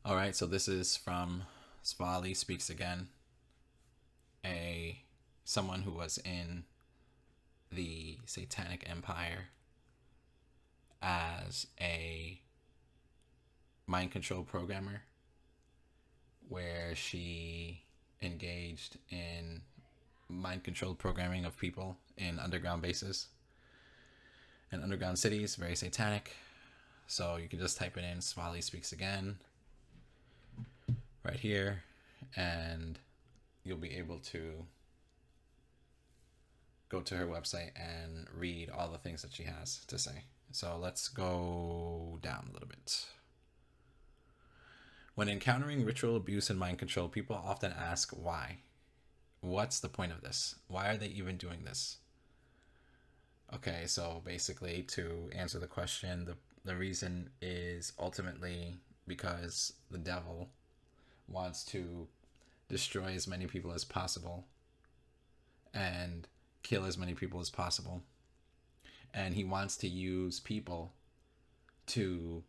All right, so this is from Svali Speaks Again, someone who was in the Satanic Empire as a mind control programmer, where she engaged in mind controlled programming of people in underground bases and underground cities. Very satanic. So you can just type it in Swali Speaks Again right here, and you'll be able to go to her website and read all the things that she has to say. So let's go down a little bit. When encountering ritual abuse and mind control, people often ask why. What's the point of this? Why are they even doing this? Okay, so basically, to answer the question, the reason is ultimately because the devil wants to destroy as many people as possible and kill as many people as possible. And he wants to use people to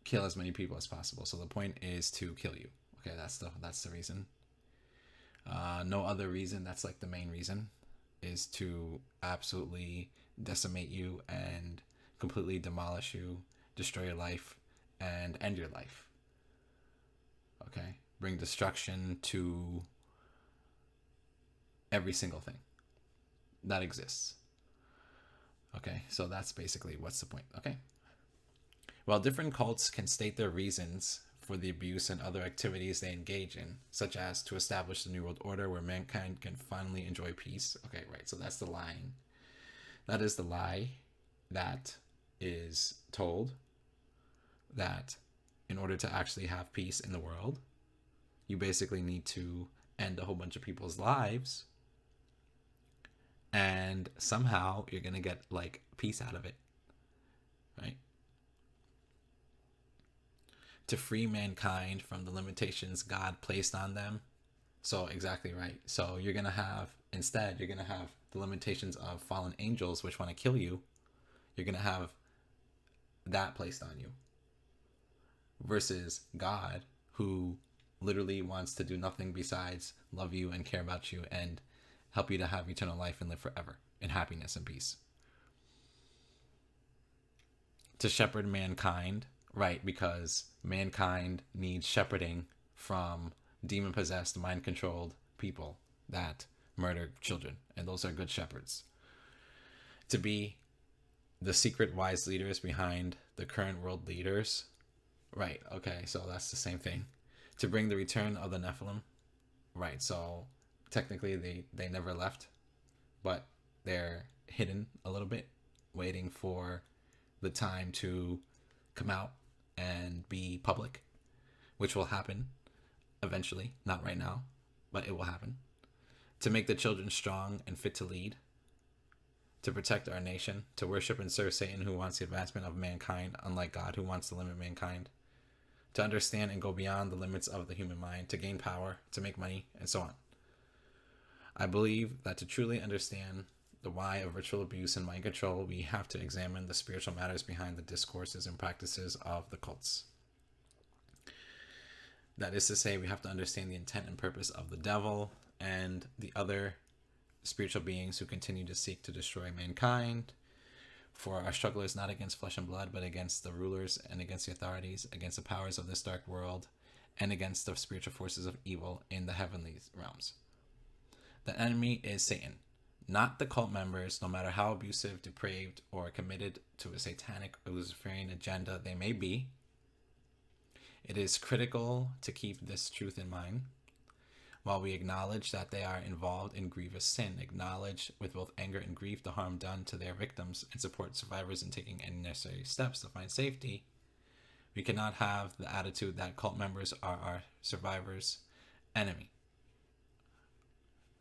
kill as many people as possible. So the point is to kill you. Okay, that's the reason. No other reason. That's like the main reason, is to absolutely decimate you and completely demolish you, destroy your life, and end your life. Okay, bring destruction to every single thing that exists. Okay, so that's basically what's the point. Okay. While different cults can state their reasons for the abuse and other activities they engage in, such as to establish the New World Order where mankind can finally enjoy peace. Okay, right, so that's the lying. That is the lie that is told, that in order to actually have peace in the world, you basically need to end a whole bunch of people's lives, and somehow you're going to get like peace out of it, right? To free mankind from the limitations God placed on them. So exactly right. So you're going to have the limitations of fallen angels, which want to kill you. You're going to have that placed on you, versus God, who literally wants to do nothing besides love you and care about you and help you to have eternal life and live forever in happiness and peace. To shepherd mankind, right, because mankind needs shepherding from demon-possessed, mind-controlled people that murder children, and those are good shepherds. To be the secret wise leaders behind the current world leaders, right, okay, so that's the same thing. To bring the return of the Nephilim, right, so technically they never left, but they're hidden a little bit, waiting for the time to come out and be public, which will happen eventually, not right now, but it will happen. To make the children strong and fit to lead. To protect our nation. To worship and serve Satan, who wants the advancement of mankind, unlike God, who wants to limit mankind. To understand and go beyond the limits of the human mind. To gain power, to make money, and so on. I believe that to truly understand the why of ritual abuse and mind control, we have to examine the spiritual matters behind the discourses and practices of the cults. That is to say, we have to understand the intent and purpose of the devil and the other spiritual beings who continue to seek to destroy mankind. For our struggle is not against flesh and blood, but against the rulers and against the authorities, against the powers of this dark world, and against the spiritual forces of evil in the heavenly realms. The enemy is Satan, not the cult members, no matter how abusive, depraved, or committed to a satanic or Luciferian agenda they may be. It is critical to keep this truth in mind. While we acknowledge that they are involved in grievous sin, acknowledge with both anger and grief the harm done to their victims, and support survivors in taking any necessary steps to find safety, we cannot have the attitude that cult members are our survivors' enemy.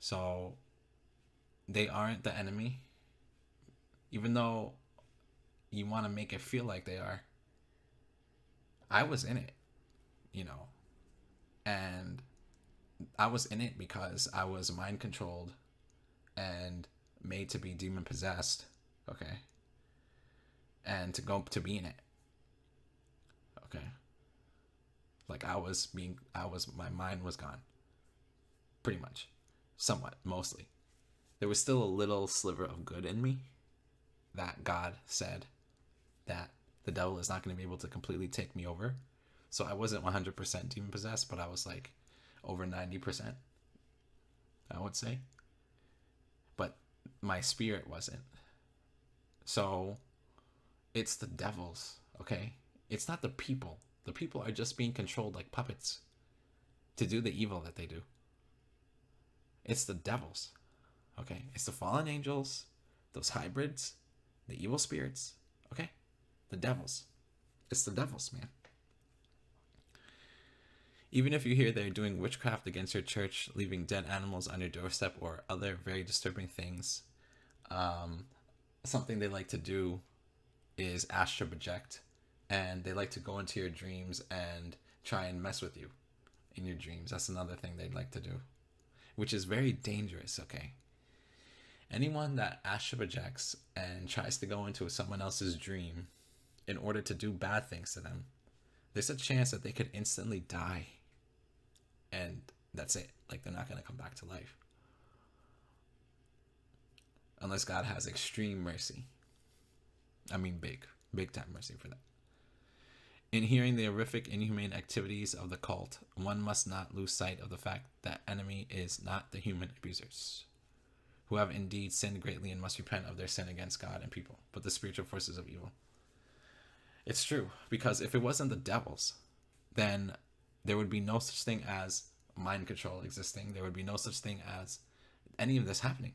So they aren't the enemy, even though you want to make it feel like they are. I was in it, and I was in it because I was mind controlled and made to be demon possessed, okay, and to be in it, okay. Like my mind was gone. Pretty much. Somewhat, mostly. There was still a little sliver of good in me that God said that the devil is not going to be able to completely take me over. So I wasn't 100% demon possessed, but I was like over 90%, I would say. But my spirit wasn't. So it's the devils, okay? It's not the people. The people are just being controlled like puppets to do the evil that they do. It's the devils, okay? It's the fallen angels, those hybrids, the evil spirits, okay? The devils. It's the devils, man. Even if you hear they're doing witchcraft against your church, leaving dead animals on your doorstep, or other very disturbing things, something they like to do is astral project, and they like to go into your dreams and try and mess with you in your dreams. That's another thing they'd like to do, which is very dangerous, okay? Anyone that astral projects and tries to go into someone else's dream in order to do bad things to them, there's a chance that they could instantly die. And that's it. Like, they're not going to come back to life. Unless God has extreme mercy. I mean, big time mercy for that. In hearing the horrific, inhumane activities of the cult, one must not lose sight of the fact that enemy is not the human abusers, who have indeed sinned greatly and must repent of their sin against God and people, but the spiritual forces of evil. It's true, because if it wasn't the devils, then there would be no such thing as mind control existing. There would be no such thing as any of this happening.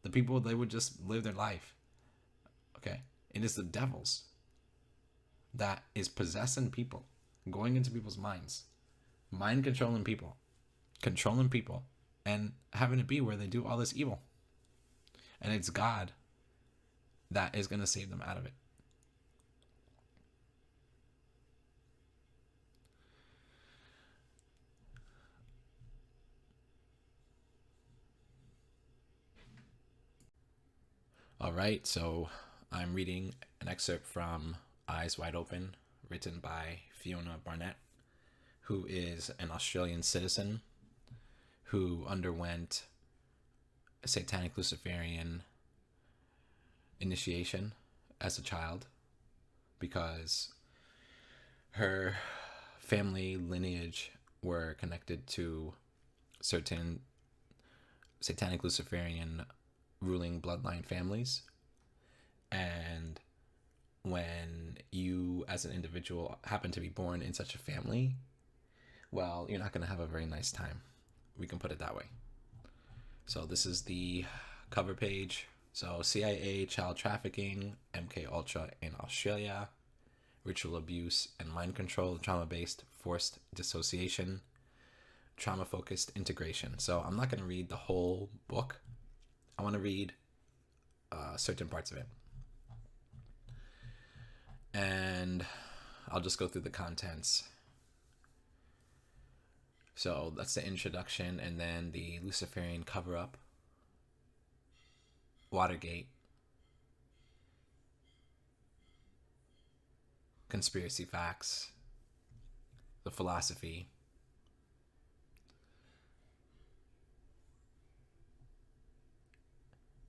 The people, they would just live their life. Okay? It is the devils that is possessing people, going into people's minds, mind controlling people, and having it be where they do all this evil. And it's God that is going to save them out of it. All right, so I'm reading an excerpt from Eyes Wide Open, written by Fiona Barnett, who is an Australian citizen who underwent a satanic Luciferian initiation as a child because her family lineage were connected to certain satanic Luciferian ruling bloodline families. And when you as an individual happen to be born in such a family, well, you're not going to have a very nice time. We can put it that way. So this is the cover page. So CIA, child trafficking, MKULTRA in Australia, ritual abuse and mind control, trauma-based forced dissociation, trauma-focused integration. So I'm not going to read the whole book. I want to read certain parts of it. And I'll just go through the contents. So that's the introduction, and then the Luciferian cover-up, Watergate, conspiracy facts, the philosophy,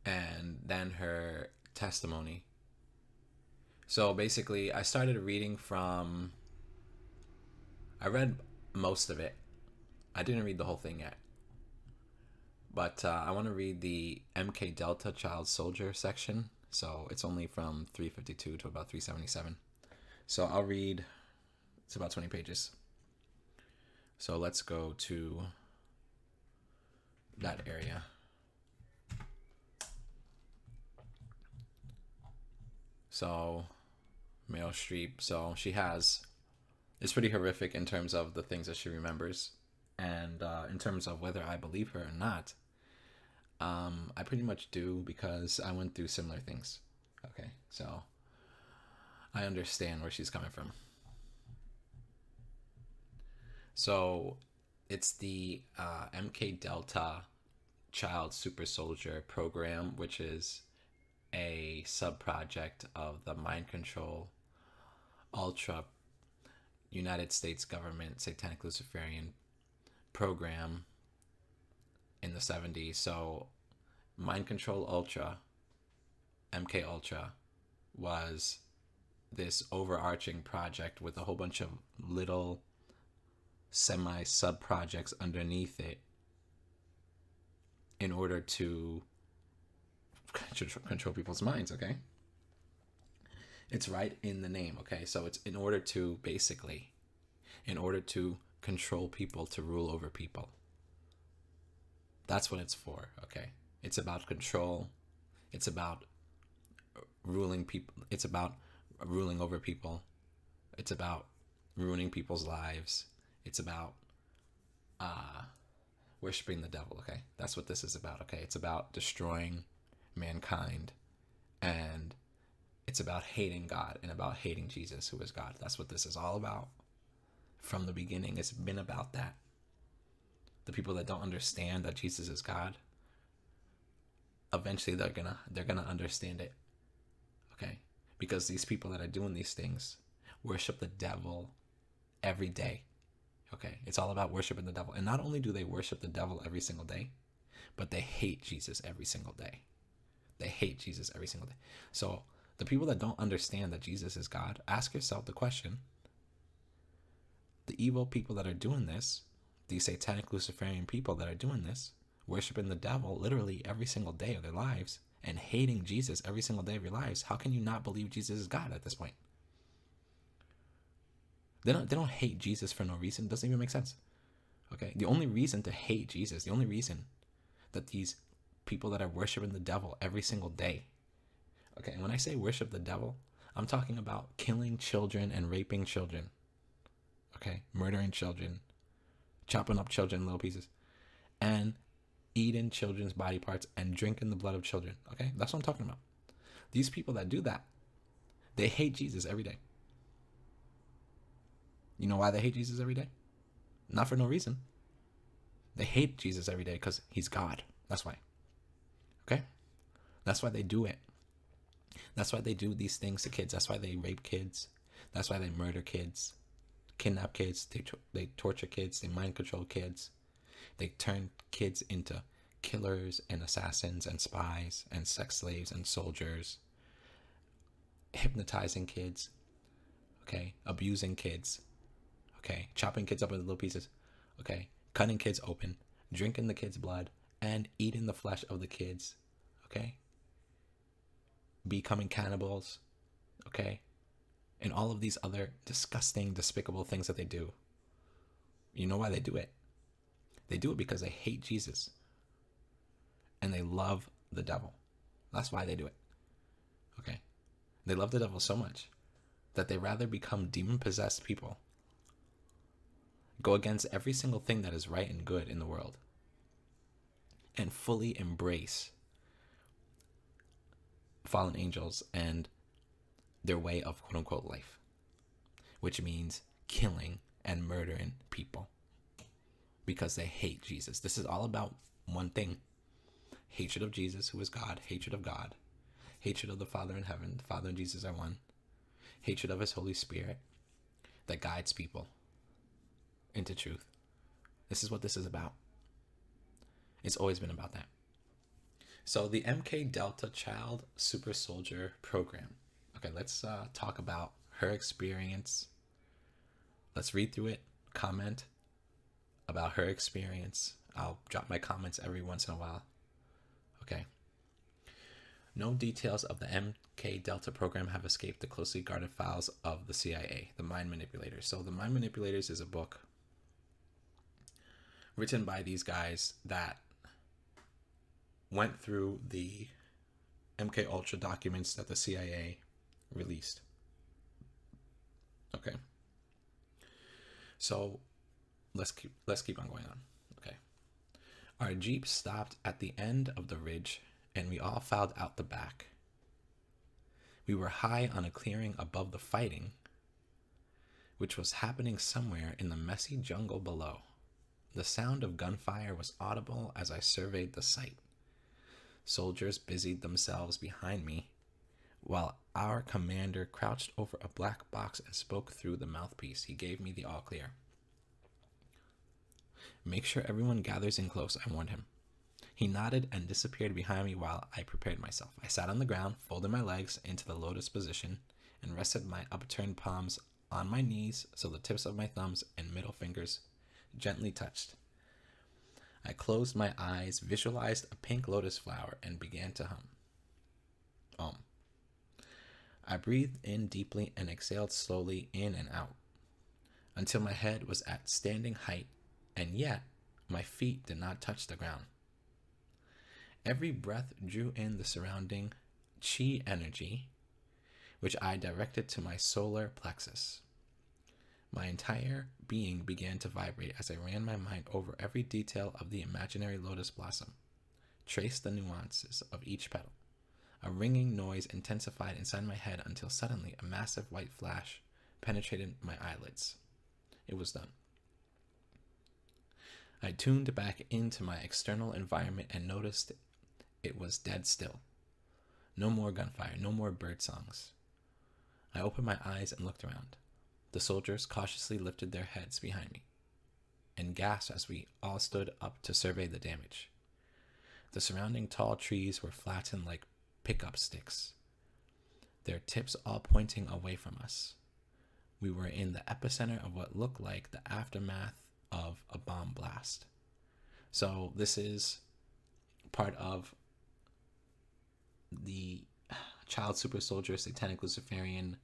and then her testimony. So basically, I started reading I read most of it. I didn't read the whole thing yet. But I want to read the MK Delta Child Soldier section. So it's only from 352 to about 377. So I'll read, it's about 20 pages. So let's go to that area. So Meryl Streep, so she it's pretty horrific in terms of the things that she remembers. And in terms of whether I believe her or not, I pretty much do, because I went through similar things. Okay, so I understand where she's coming from. So it's the MK Delta Child Super Soldier program, which is a sub-project of the Mind Control Ultra United States government satanic Luciferian program in the 70s. So Mind Control Ultra, MK Ultra, was this overarching project with a whole bunch of little semi sub projects underneath it in order to control people's minds. Okay, it's right in the name. Okay, so it's in order to control people, to rule over people. That's what it's for. Okay, it's about control. It's about ruling people. It's about ruling over people. It's about ruining people's lives. It's about worshiping the devil. Okay, that's what this is about. Okay, it's about destroying mankind, and it's about hating God and about hating Jesus, who is God. That's what this is all about. From the beginning, it's been about that. The people that don't understand that Jesus is God, eventually they're gonna understand it. Okay, because these people that are doing these things worship the devil every day. Okay, it's all about worshiping the devil. And not only do they worship the devil every single day, but they hate Jesus every single day. They hate Jesus every single day. So the people that don't understand that Jesus is God, ask yourself the question: the evil people that are doing this, these satanic Luciferian people that are doing this, worshiping the devil literally every single day of their lives and hating Jesus every single day of your lives, how can you not believe Jesus is God at this point? They don't hate Jesus for no reason. It doesn't even make sense. Okay, the only reason to hate Jesus, the only reason that these people that are worshiping the devil every single day, okay, and when I say worship the devil, I'm talking about killing children and raping children, okay, murdering children, chopping up children in little pieces, and eating children's body parts and drinking the blood of children. Okay, that's what I'm talking about. These people that do that, they hate Jesus every day. You know why they hate Jesus every day? Not for no reason. They hate Jesus every day because he's God. That's why. Okay? That's why they do it. That's why they do these things to kids. That's why they rape kids. That's why they murder kids, kidnap kids, they torture kids, they mind control kids. They turn kids into killers and assassins and spies and sex slaves and soldiers, hypnotizing kids, okay, abusing kids, okay, chopping kids up into little pieces, okay, cutting kids open, drinking the kids' blood, and eating the flesh of the kids, okay, becoming cannibals, okay, and all of these other disgusting, despicable things that they do. You know why they do it? They do it because they hate Jesus and they love the devil. That's why they do it. Okay? They love the devil so much that they rather become demon-possessed people, go against every single thing that is right and good in the world, and fully embrace fallen angels and their way of quote-unquote life, which means killing and murdering people because they hate Jesus. This is all about one thing: hatred of Jesus, who is God, hatred of God, hatred of the Father in heaven. The Father and Jesus are one. Hatred of his Holy Spirit that guides people into truth. This is what this is about. It's always been about that. So the MK Delta Child Super Soldier Program. Okay, let's talk about her experience. Let's read through it, comment about her experience. I'll drop my comments every once in a while. Okay. No details of the MK Delta program have escaped the closely guarded files of the CIA, The Mind Manipulators. So The Mind Manipulators is a book written by these guys that went through the MKUltra documents that the CIA released. Okay. So let's keep on going on. Okay. Our Jeep stopped at the end of the ridge and we all filed out the back. We were high on a clearing above the fighting, which was happening somewhere in the messy jungle below. The sound of gunfire was audible as I surveyed the site. Soldiers busied themselves behind me, while our commander crouched over a black box and spoke through the mouthpiece. He gave me the all clear. Make sure everyone gathers in close, I warned him. He nodded and disappeared behind me while I prepared myself. I sat on the ground, folded my legs into the lotus position, and rested my upturned palms on my knees so the tips of my thumbs and middle fingers gently touched. I closed my eyes, visualized a pink lotus flower, and began to hum. I breathed in deeply and exhaled slowly in and out until my head was at standing height, and yet my feet did not touch the ground. Every breath drew in the surrounding chi energy, which I directed to my solar plexus. My entire being began to vibrate as I ran my mind over every detail of the imaginary lotus blossom, traced the nuances of each petal. A ringing noise intensified inside my head until suddenly a massive white flash penetrated my eyelids. It was done. I tuned back into my external environment and noticed it was dead still. No more gunfire, no more bird songs. I opened my eyes and looked around. The soldiers cautiously lifted their heads behind me and gasped as we all stood up to survey the damage. The surrounding tall trees were flattened like pickup sticks, their tips all pointing away from us. We were in the epicenter of what looked like the aftermath of a bomb blast. So this is part of the child super soldier satanic Luciferian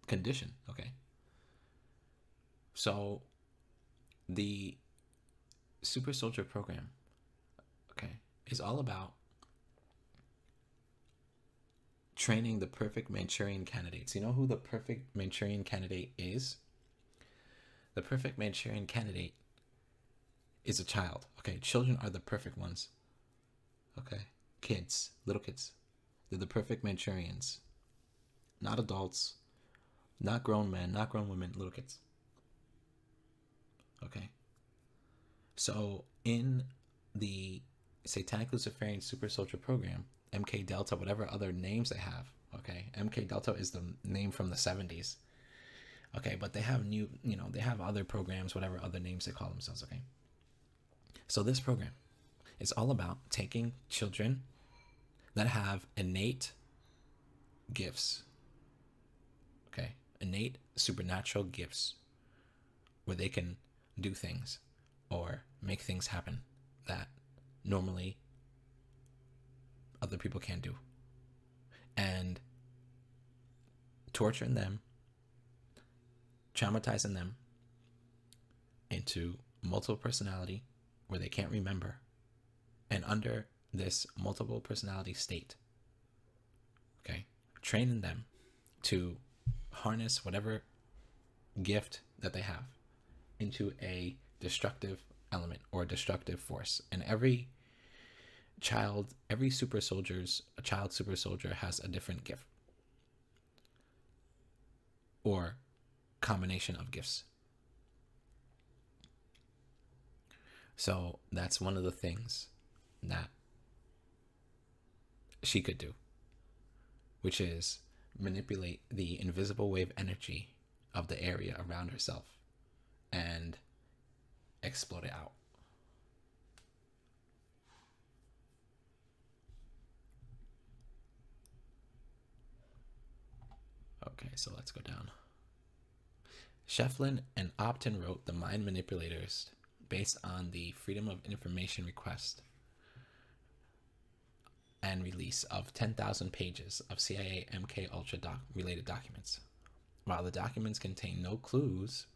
condition. Okay, so the super soldier program, okay, is all about training the perfect Manchurian candidates. You know who the perfect Manchurian candidate is? The perfect Manchurian candidate is a child. Okay, children are the perfect ones. Okay, kids, little kids, they're the perfect Manchurians. Not adults, not grown men, not grown women, little kids. Okay, so in the satanic Luciferian super soldier program, MK Delta, whatever other names they have, okay, MK Delta is the name from the 70s. Okay, but they have new, they have other programs, whatever other names they call themselves. Okay, so this program is all about taking children that have innate gifts, okay, innate supernatural gifts, where they can do things or make things happen that normally other people can't do, and torturing them, traumatizing them into multiple personality where they can't remember, and under this multiple personality state, okay, training them to harness whatever gift that they have into a destructive element or destructive force. And every child super soldier has a different gift or combination of gifts. So that's one of the things that she could do, which is manipulate the invisible wave energy of the area around herself and explode it out. Okay, so let's go down. Shefflin and Opton wrote The Mind Manipulators based on the Freedom of Information request and release of 10,000 pages of CIA MKUltra related documents. While the documents contain no clues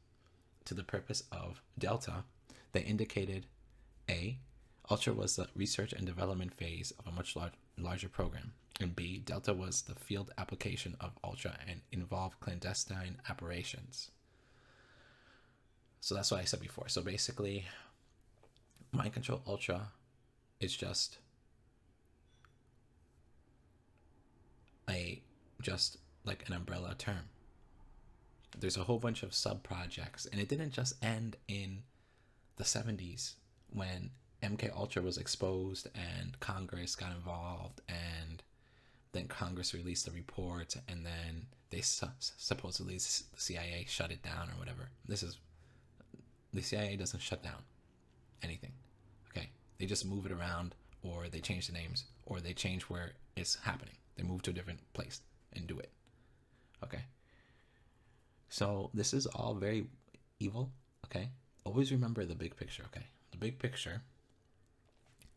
to the purpose of Delta, they indicated A, Ultra was the research and development phase of a much larger program, and B, Delta was the field application of Ultra and involved clandestine operations. So that's what I said before. So basically, Mind Control Ultra is just like an umbrella term. There's a whole bunch of sub projects, and it didn't just end in the 70s when MKUltra was exposed and Congress got involved, and then Congress released a report, and then they supposedly the CIA shut it down or whatever. The CIA doesn't shut down anything. Okay, they just move it around, or they change the names, or they change where it's happening. They move to a different place and do it. Okay, so this is all very evil. Okay, always remember the big picture. Okay, the big picture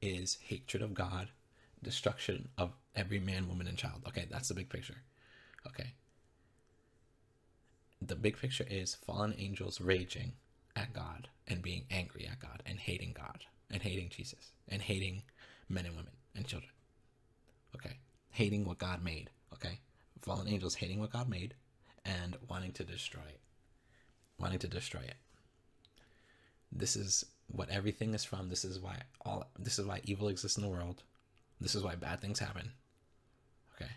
is hatred of God, destruction of every man, woman, and child. Okay, that's the big picture. Okay, the big picture is fallen angels raging at God and being angry at God and hating God and hating Jesus and hating men and women and children. Okay, hating what God made. Okay, fallen angels hating what God made and wanting to destroy it. This is what everything is from. This is why evil exists in the world. This is why bad things happen. Okay.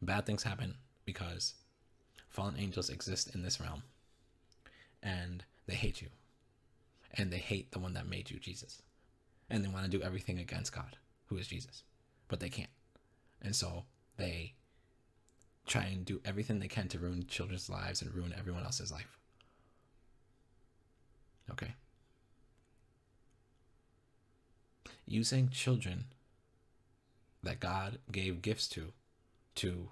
Bad things happen because fallen angels exist in this realm, and they hate you, and they hate the one that made you, Jesus, and they want to do everything against God, who is Jesus, but they can't. And so they try and do everything they can to ruin children's lives and ruin everyone else's life. Okay. Using children that God gave gifts to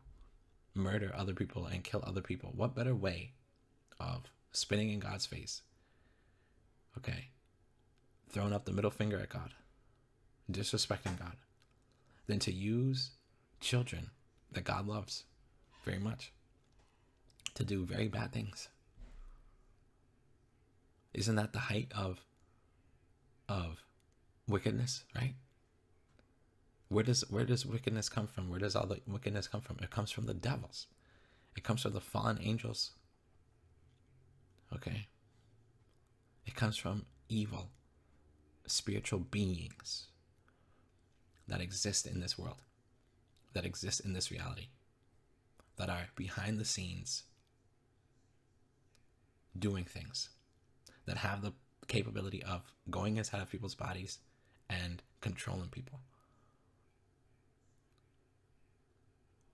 murder other people and kill other people. What better way of spitting in God's face? Okay. Throwing up the middle finger at God, disrespecting God, than to use children that God loves very much to do very bad things. Isn't that the height of wickedness, right? Where does wickedness come from? Where does all the wickedness come from? It comes from the devils. It comes from the fallen angels. Okay? It comes from evil spiritual beings that exist in this world, that exist in this reality, that are behind the scenes doing things, that have the capability of going inside of people's bodies and controlling people,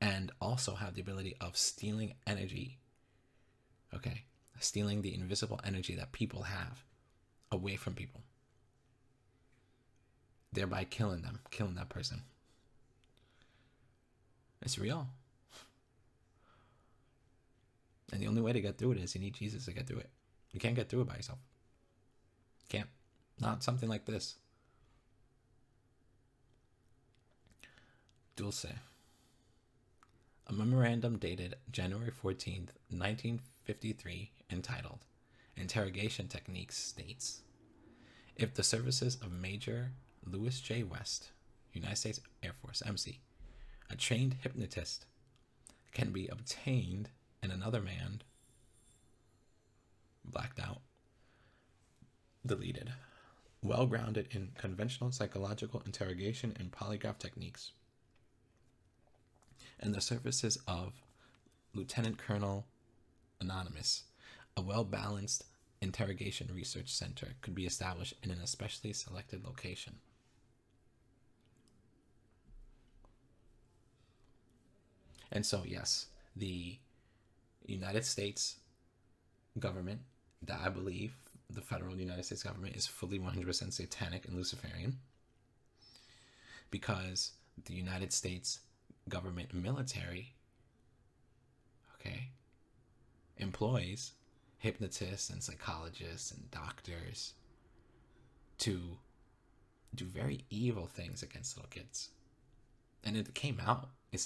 and also have the ability of stealing energy. Okay, stealing the invisible energy that people have away from people, thereby killing that person. It's real. And the only way to get through it is you need Jesus to get through it. You can't get through it by yourself. Can't. Not something like this. Dulce. A memorandum dated January 14th, 1953, entitled Interrogation Techniques states, if the services of Major Louis J. West, United States Air Force, MC, a trained hypnotist, can be obtained in another man, blacked out, deleted, well grounded in conventional psychological interrogation and polygraph techniques, and the services of Lieutenant Colonel Anonymous, a well-balanced interrogation research center could be established in an especially selected location. And so, yes, the United States government, that I believe the federal United States government is fully 100% satanic and Luciferian, because the United States government military, okay, employs hypnotists and psychologists and doctors to do very evil things against little kids. And it came out. It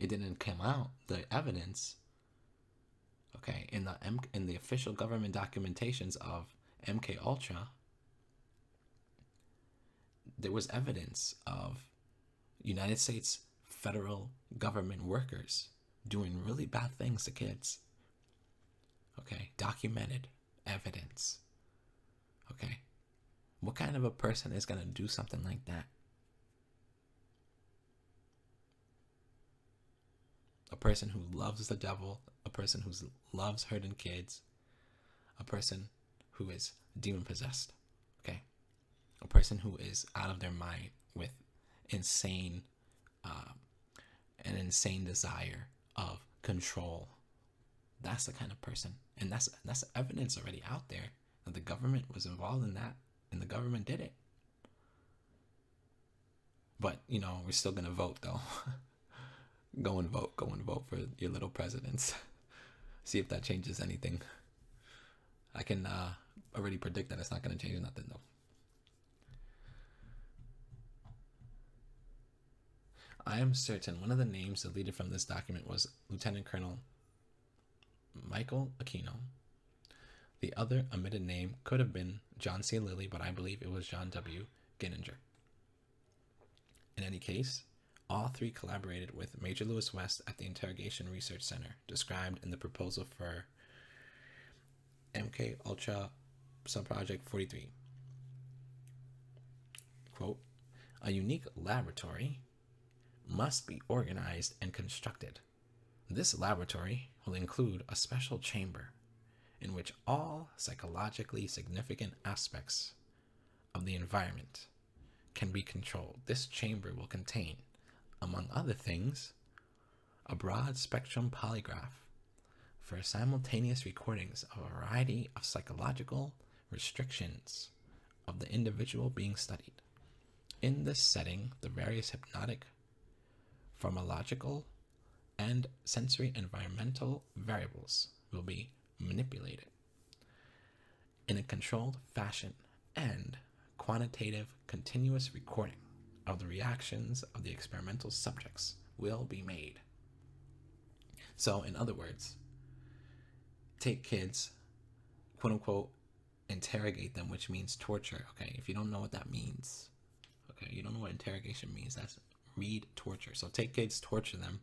didn't come out, the evidence, okay, in the official government documentations of MKUltra, there was evidence of United States federal government workers doing really bad things to kids. Okay, documented evidence. Okay, what kind of a person is going to do something like that? A person who loves the devil, a person who loves hurting kids, a person who is demon possessed, okay? A person who is out of their mind with insane, an insane desire of control. That's the kind of person, and that's evidence already out there that the government was involved in that, and the government did it. But we're still gonna vote though. Go and vote for your little presidents. See if that changes anything. I can already predict that it's not gonna change nothing though. I am certain one of the names deleted from this document was Lieutenant Colonel Michael Aquino. The other omitted name could have been John C. Lilly, but I believe it was John W. Ginninger. In any case, all three collaborated with Major Lewis West at the Interrogation Research Center, described in the proposal for MKULTRA Subproject 43. Quote, a unique laboratory must be organized and constructed. This laboratory will include a special chamber in which all psychologically significant aspects of the environment can be controlled. This chamber will contain, among other things, a broad spectrum polygraph for simultaneous recordings of a variety of psychological restrictions of the individual being studied. In this setting, the various hypnotic, pharmacological, and sensory environmental variables will be manipulated in a controlled fashion, and quantitative continuous recording of the reactions of the experimental subjects will be made. So, in other words, take kids, quote unquote, interrogate them, which means torture. Okay, if you don't know what that means, okay, you don't know what interrogation means, that's read torture. So take kids, torture them,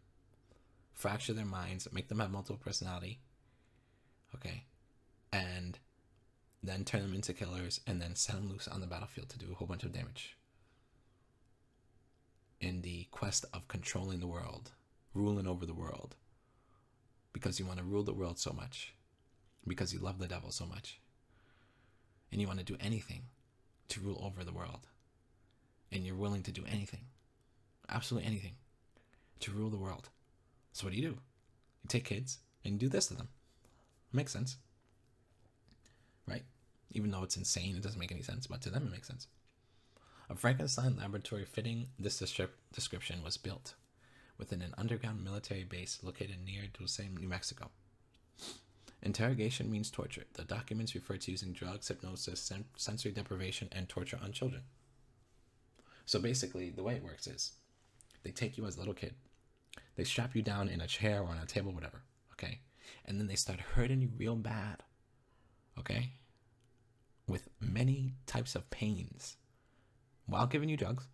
fracture their minds, make them have multiple personality, okay, and then turn them into killers, and then set them loose on the battlefield to do a whole bunch of damage in the quest of controlling the world, ruling over the world, because you want to rule the world so much, because you love the devil so much, and you want to do anything to rule over the world, and you're willing to do anything, absolutely anything, to rule the world. So what do? You take kids and you do this to them. Makes sense, right? Even though it's insane, it doesn't make any sense, but to them it makes sense. A Frankenstein laboratory fitting this description was built within an underground military base located near Dulce, New Mexico. Interrogation means torture. The documents refer to using drugs, hypnosis, sensory deprivation, and torture on children. So basically, the way it works is they take you as a little kid, they strap you down in a chair or on a table, whatever, okay? And then they start hurting you real bad, okay? With many types of pains while giving you drugs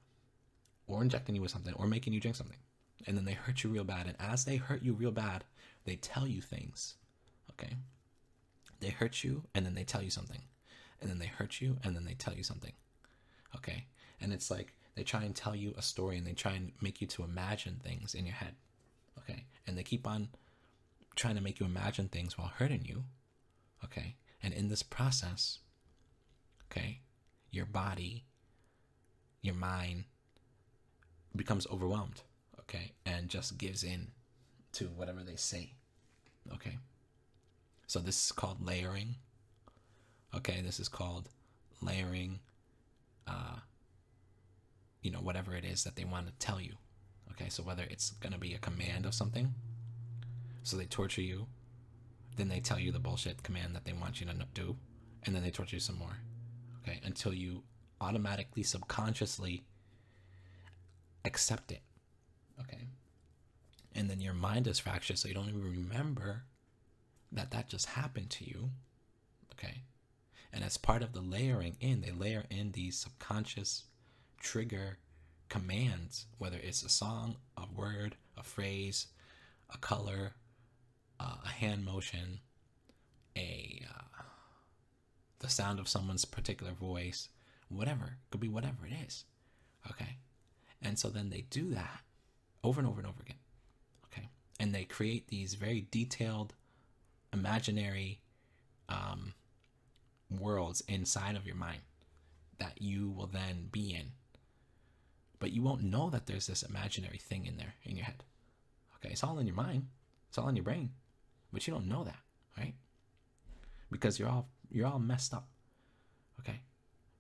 or injecting you with something or making you drink something. And then they hurt you real bad. And as they hurt you real bad, they tell you things, okay? They hurt you and then they tell you something. And then they hurt you and then they tell you something, okay? And it's like they try and tell you a story and they try and make you to imagine things in your head, okay? And they keep on trying to make you imagine things while hurting you, okay? And in this process, okay, your body, your mind becomes overwhelmed, okay, and just gives in to whatever they say, okay? So this is called layering, okay? This is called layering, whatever it is that they want to tell you, okay? So whether it's going to be a command of something, so they torture you, then they tell you the bullshit command that they want you to do, and then they torture you some more, okay, until you automatically, subconsciously accept it, okay? And then your mind is fractured, so you don't even remember that just happened to you, okay? And as part of the layering in, they layer in these subconscious trigger commands, whether it's a song, a word, a phrase, a color, a hand motion, the sound of someone's particular voice, whatever. Could be whatever it is, okay? And so then they do that over and over and over again, okay? And they create these very detailed, imaginary worlds inside of your mind that you will then be in. But you won't know that there's this imaginary thing in there in your head. Okay, it's all in your mind. It's all in your brain. But you don't know that, right? Because you're all messed up. Okay?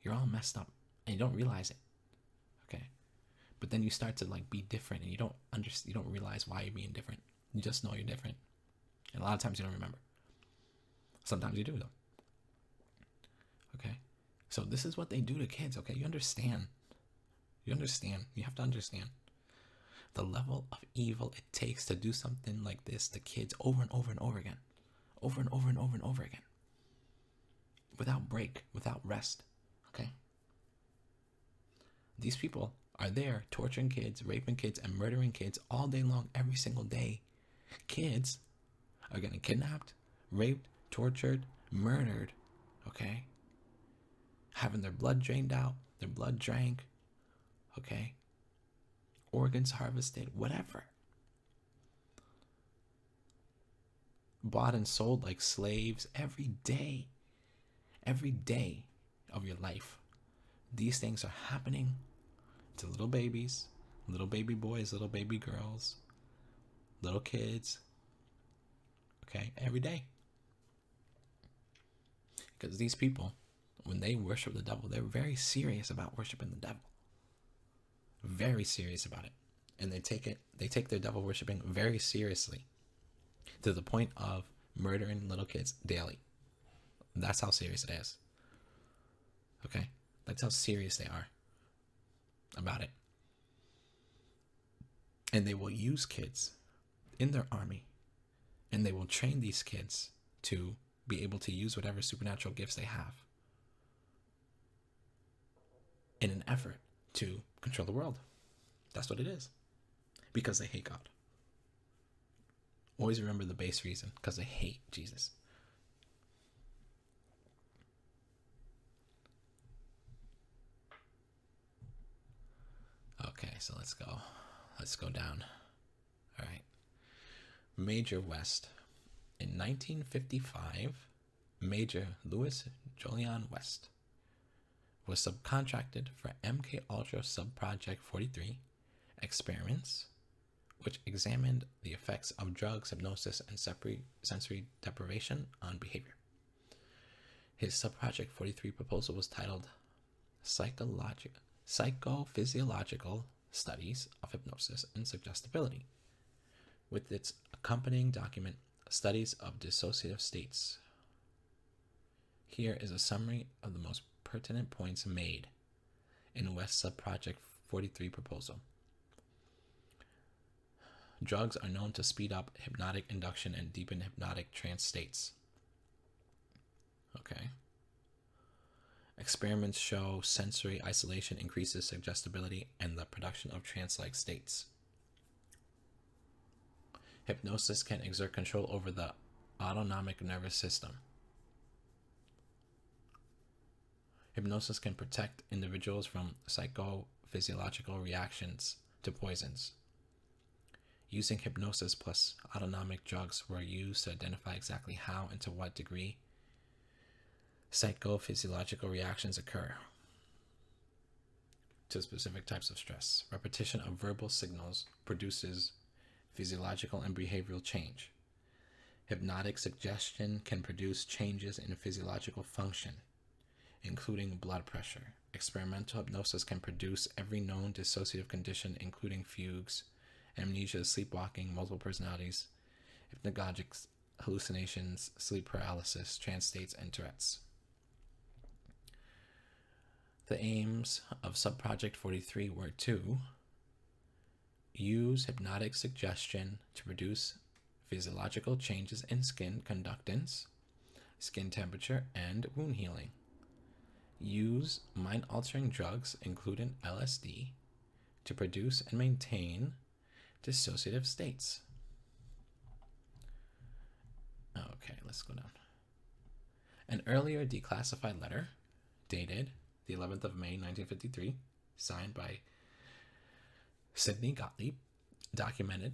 You're all messed up and you don't realize it. Okay? But then you start to like be different and you don't realize why you're being different. You just know you're different. And a lot of times you don't remember. Sometimes you do though. Okay? So this is what they do to kids, okay? You understand. You understand. You have to understand the level of evil it takes to do something like this to kids over and over and over again. Over and over and over and over again. Without break, without rest. Okay? These people are there torturing kids, raping kids, and murdering kids all day long, every single day. Kids are getting kidnapped, raped, tortured, murdered. Okay? Having their blood drained out, their blood drank. Okay? Organs harvested, whatever. Bought and sold like slaves every day. Every day of your life. These things are happening to little babies, little baby boys, little baby girls, little kids. Okay? Every day. Because these people, when they worship the devil, they're very serious about worshiping the devil. Very serious about it. And they take their devil worshiping very seriously. To the point of murdering little kids daily. That's how serious it is. Okay? That's how serious they are about it. And they will use kids in their army. And they will train these kids to be able to use whatever supernatural gifts they have in an effort to control the world. That's what it is. Because they hate God. Always remember the base reason. Because they hate Jesus. Okay, so let's go. Let's go down. All right. Major West. In 1955, Major Louis Jolyon West was subcontracted for MKULTRA Subproject 43 experiments, which examined the effects of drugs, hypnosis, and sensory deprivation on behavior. His Subproject 43 proposal was titled Psychophysiological Studies of Hypnosis and Suggestibility, with its accompanying document, Studies of Dissociative States. Here is a summary of the most pertinent points made in West's Subproject 43 proposal. Drugs are known to speed up hypnotic induction and deepen hypnotic trance states. Okay. Experiments show sensory isolation increases suggestibility and the production of trance-like states. Hypnosis can exert control over the autonomic nervous system. Hypnosis can protect individuals from psychophysiological reactions to poisons. Using hypnosis plus autonomic drugs were used to identify exactly how and to what degree psychophysiological reactions occur to specific types of stress. Repetition of verbal signals produces physiological and behavioral change. Hypnotic suggestion can produce changes in physiological function, including blood pressure. Experimental hypnosis can produce every known dissociative condition, including fugues, amnesia, sleepwalking, multiple personalities, hypnagogic hallucinations, sleep paralysis, trance states, and Tourette's. The aims of Subproject 43 were to use hypnotic suggestion to produce physiological changes in skin conductance, skin temperature, and wound healing. Use mind-altering drugs, including LSD, to produce and maintain dissociative states. Okay, let's go down. An earlier declassified letter, dated the 11th of May, 1953, signed by Sidney Gottlieb, documented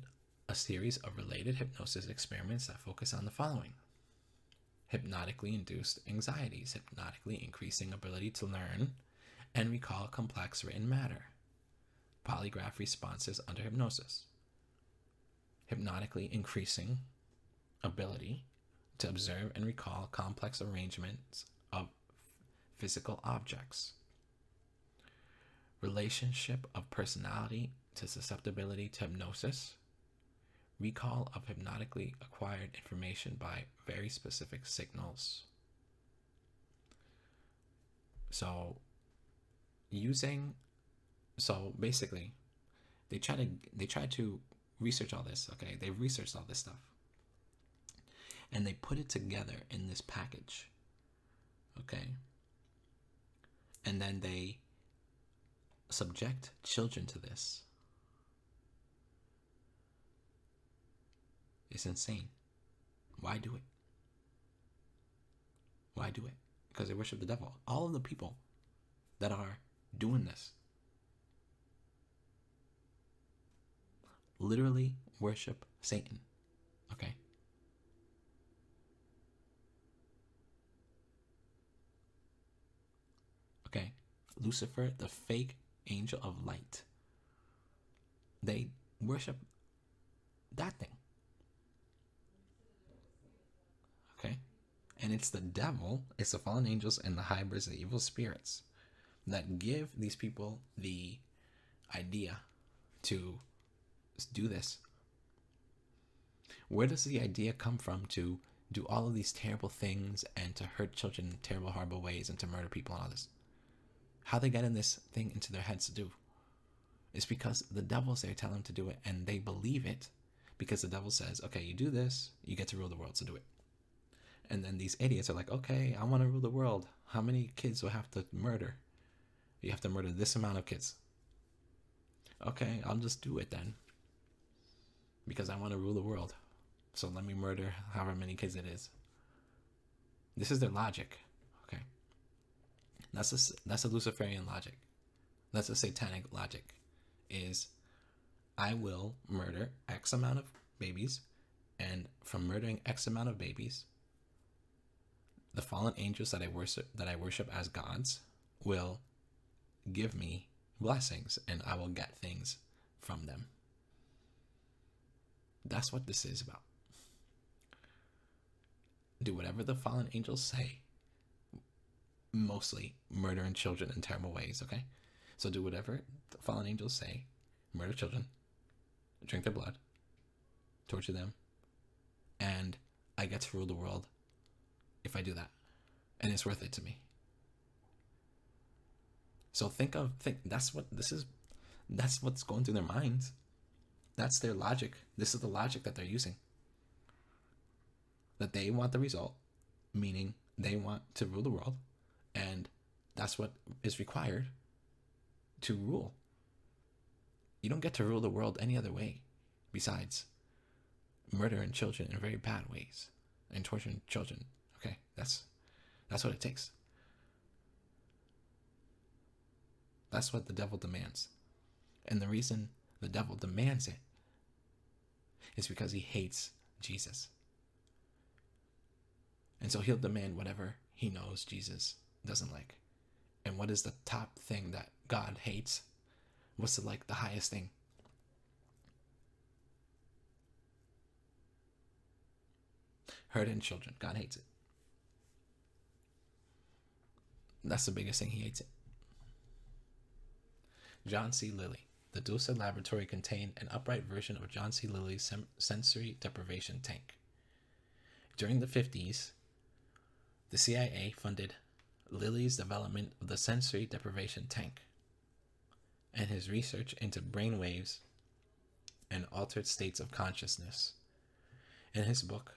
a series of related hypnosis experiments that focus on the following. hypnotically induced anxieties, hypnotically increasing ability to learn and recall complex written matter, polygraph responses under hypnosis, hypnotically increasing ability to observe and recall complex arrangements of physical objects, relationship of personality to susceptibility to hypnosis, recall of hypnotically acquired information by very specific signals. So basically they try to research all this. Okay, they've researched all this stuff and they put it together in this package. Okay, and then they subject children to this. It's insane. Why do it? Why do it? Because they worship the devil. All of the people that are doing this literally worship Satan. Okay? Okay? Lucifer, the fake angel of light. They worship that thing. Okay? And it's the devil, it's the fallen angels and the hybrids, the evil spirits that give these people the idea to do this. Where does the idea come from to do all of these terrible things and to hurt children in terrible, horrible ways and to murder people and all this? How they get in this thing into their heads to do? It's because the devil's there telling them to do it and they believe it because the devil says, okay, you do this, you get to rule the world, so do it. And then these idiots are like, okay, I want to rule the world. How many kids will I have to murder? You have to murder this amount of kids. Okay, I'll just do it then. Because I want to rule the world. So let me murder however many kids it is. This is their logic. Okay. That's a Luciferian logic. That's a satanic logic. Is I will murder X amount of babies, and from murdering X amount of babies, the fallen angels that I worship as gods will give me blessings and I will get things from them. That's what this is about. Do whatever the fallen angels say. Mostly murdering children in terrible ways, okay? So do whatever the fallen angels say. Murder children. Drink their blood. Torture them. And I get to rule the world if I do that. And it's worth it to me. So think that's what this is. That's what's going through their minds. That's their logic. This is the logic that they're using. That they want the result, meaning they want to rule the world, and that's what is required to rule. You don't get to rule the world any other way besides murdering children in very bad ways and torturing children. Okay, that's what it takes. That's what the devil demands. And the reason the devil demands it is because he hates Jesus. And so he'll demand whatever he knows Jesus doesn't like. And what is the top thing that God hates? What's the highest thing? Hurting children. God hates it. That's the biggest thing. He hates it. John C. Lilly. The Dulce laboratory contained an upright version of John C. Lilly's sensory deprivation tank. During the 50s, the CIA funded Lilly's development of the sensory deprivation tank and his research into brain waves and altered states of consciousness. In his book,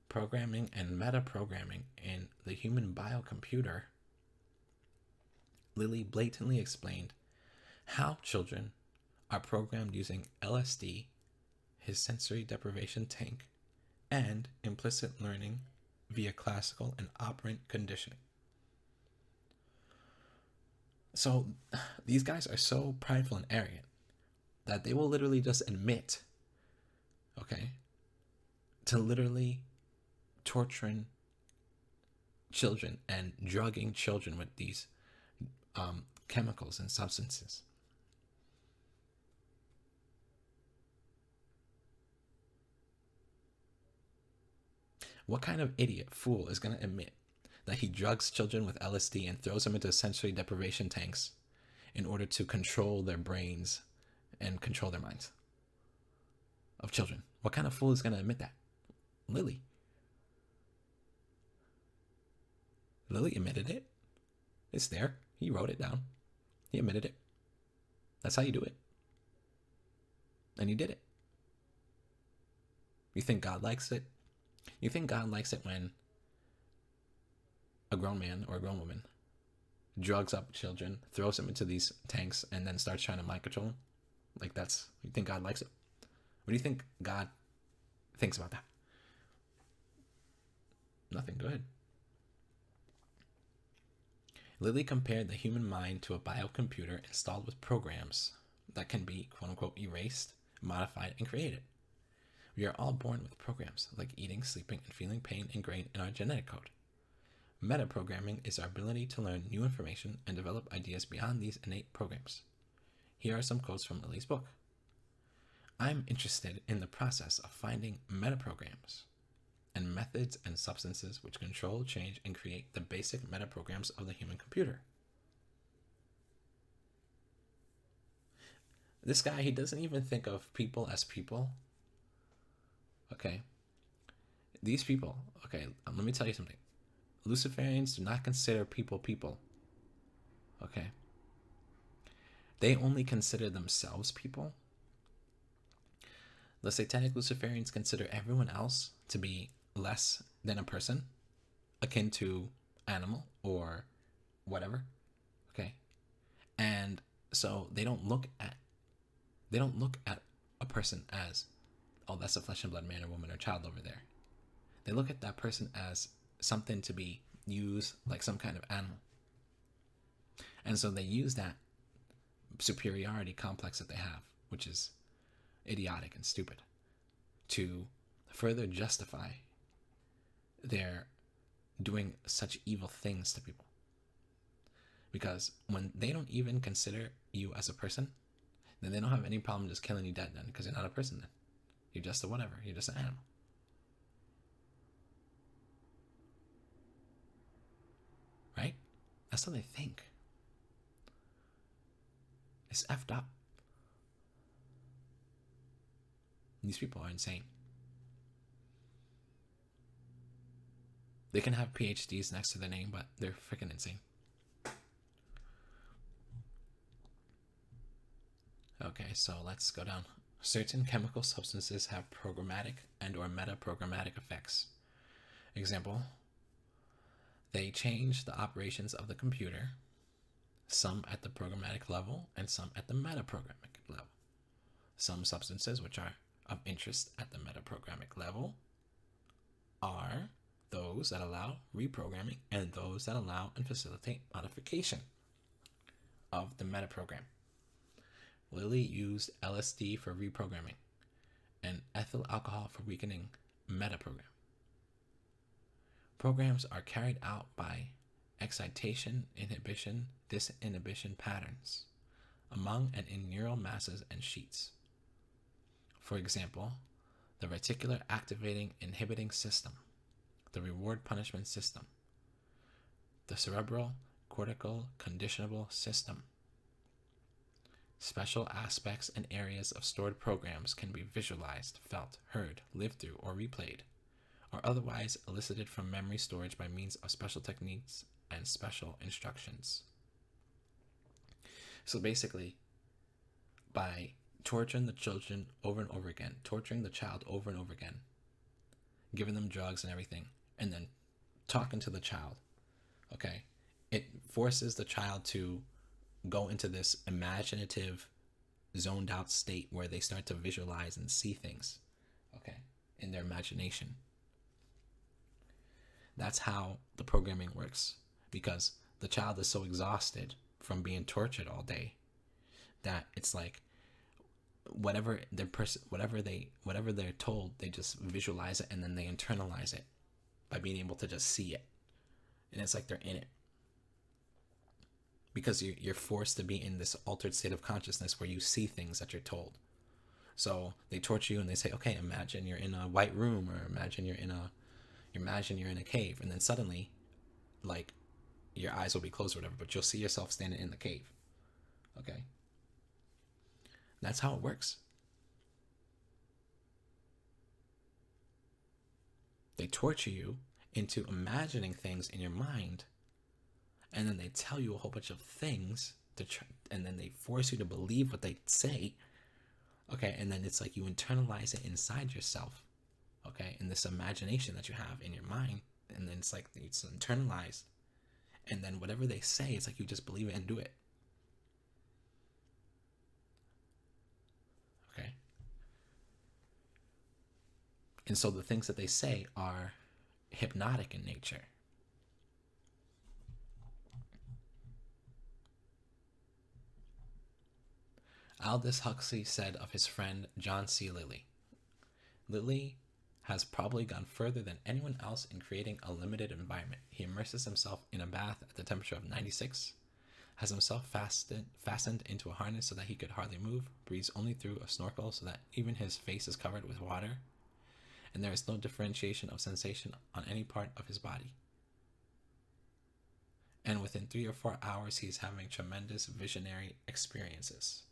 Programming and Metaprogramming in the Human Biocomputer, Lilly blatantly explained how children are programmed using LSD, his sensory deprivation tank, and implicit learning via classical and operant conditioning. So these guys are so prideful and arrogant that they will literally just admit, okay, to literally torturing children and drugging children with these chemicals and substances. What kind of idiot fool is going to admit that he drugs children with LSD and throws them into sensory deprivation tanks in order to control their brains and control their minds of children? What kind of fool is going to admit that? Lily. Lily admitted it. It's there. He wrote it down. He admitted it. That's how you do it. And he did it. You think God likes it? You think God likes it when a grown man or a grown woman drugs up children, throws them into these tanks, and then starts trying to mind control them? Like, that's, you think God likes it? What do you think God thinks about that? Nothing good. Lilly compared the human mind to a biocomputer installed with programs that can be, quote unquote, erased, modified, and created. We are all born with programs like eating, sleeping, and feeling pain ingrained in our genetic code. Metaprogramming is our ability to learn new information and develop ideas beyond these innate programs. Here are some quotes from Lilly's book. I'm interested in the process of finding metaprograms and methods and substances which control, change, and create the basic metaprograms of the human computer. This guy, he doesn't even think of people as people. Okay. These people, okay, let me tell you something. Luciferians do not consider people people. Okay. They only consider themselves people. The satanic Luciferians consider everyone else to be less than a person, akin to animal or whatever. Okay. And so they don't look at a person as, oh, that's a flesh and blood man or woman or child over there. They look at that person as something to be used like some kind of animal. And so they use that superiority complex that they have, which is idiotic and stupid, to further justify their doing such evil things to people. Because when they don't even consider you as a person, then they don't have any problem just killing you dead then, because you're not a person then. You're just a whatever. You're just an animal. Right? That's how they think. It's effed up. These people are insane. They can have PhDs next to their name, but they're freaking insane. Okay, so let's go down. Certain chemical substances have programmatic and or metaprogrammatic effects. Example, they change the operations of the computer, some at the programmatic level and some at the metaprogrammatic level. Some substances which are of interest at the metaprogrammatic level are those that allow reprogramming and those that allow and facilitate modification of the metaprogram. Lilly used LSD for reprogramming and ethyl alcohol for weakening metaprogram. Programs are carried out by excitation, inhibition, disinhibition patterns among and in neural masses and sheets. For example, the reticular activating inhibiting system, the reward punishment system, the cerebral cortical conditionable system. Special aspects and areas of stored programs can be visualized, felt, heard, lived through, or replayed, or otherwise elicited from memory storage by means of special techniques and special instructions. So basically, by torturing the children over and over again, torturing the child over and over again, giving them drugs and everything, and then talking to the child, okay, it forces the child to go into this imaginative, zoned out state where they start to visualize and see things, okay, in their imagination. That's how the programming works, because the child is so exhausted from being tortured all day that it's like whatever they're told, they just visualize it and then they internalize it by being able to just see it And it's like they're in it. Because you're forced to be in this altered state of consciousness where you see things that you're told. So they torture you and they say, okay, imagine you're in a white room, or imagine you're in a cave, and then suddenly, like, your eyes will be closed or whatever, but you'll see yourself standing in the cave. Okay? That's how it works. They torture you into imagining things in your mind, and then they tell you a whole bunch of things and then they force you to believe what they say. Okay, and then it's like you internalize it inside yourself. Okay, in this imagination that you have in your mind, and then it's like it's internalized, and then whatever they say, it's like you just believe it and do it. Okay. And so the things that they say are hypnotic in nature. Aldous Huxley said of his friend John C. Lilly, Lilly has probably gone further than anyone else in creating a limited environment. He immerses himself in a bath at the temperature of 96, has himself fastened into a harness so that he could hardly move, breathes only through a snorkel so that even his face is covered with water, and there is no differentiation of sensation on any part of his body. And within 3 or 4 hours, he is having tremendous visionary experiences.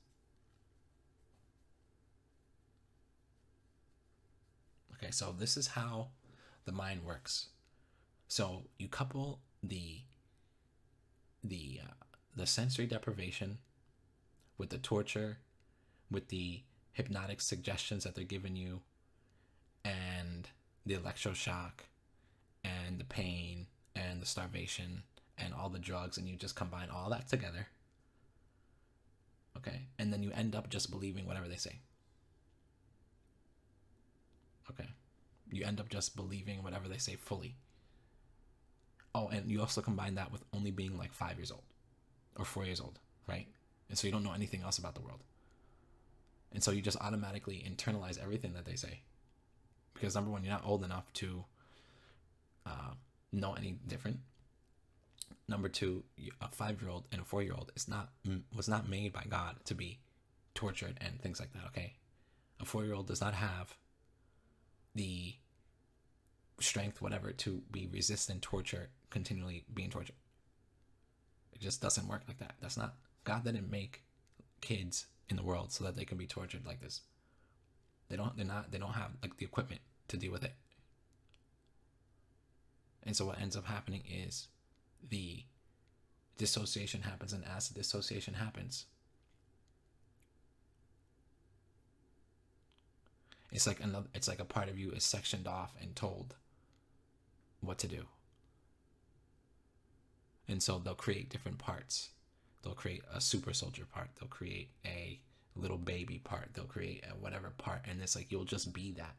Okay, so this is how the mind works. So you couple the sensory deprivation with the torture, with the hypnotic suggestions that they're giving you, and the electroshock, and the pain, and the starvation, and all the drugs, and you just combine all that together. Okay, and then you end up just believing whatever they say. Okay, you end up just believing whatever they say fully. Oh, and you also combine that with only being like 5 years old or 4 years old, right? And so you don't know anything else about the world. And so you just automatically internalize everything that they say. Because number one, you're not old enough to know any different. Number two, a 5-year-old and a 4-year-old was not made by God to be tortured and things like that, okay? A 4-year-old does not have the strength, whatever, to be resistant torture, continually being tortured. It just doesn't work like that. That's not, God didn't make kids in the world so that they can be tortured like this. They don't have like the equipment to deal with it. And so what ends up happening is the dissociation happens, and as the dissociation happens, it's like a part of you is sectioned off and told what to do. And so they'll create different parts. They'll create a super soldier part. They'll create a little baby part. They'll create a whatever part. And it's like, you'll just be that.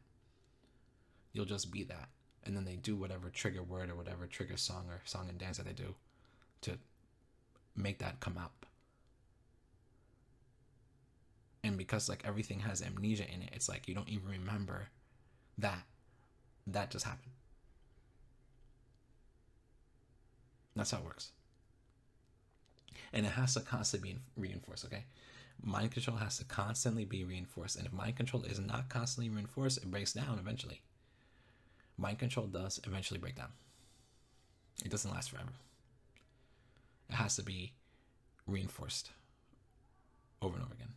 You'll just be that. And then they do whatever trigger word or whatever trigger song or song and dance that they do to make that come up. And because like everything has amnesia in it, it's like you don't even remember that just happened. That's how it works. And it has to constantly be reinforced, okay? Mind control has to constantly be reinforced. And if mind control is not constantly reinforced, it breaks down eventually. Mind control does eventually break down. It doesn't last forever. It has to be reinforced over and over again.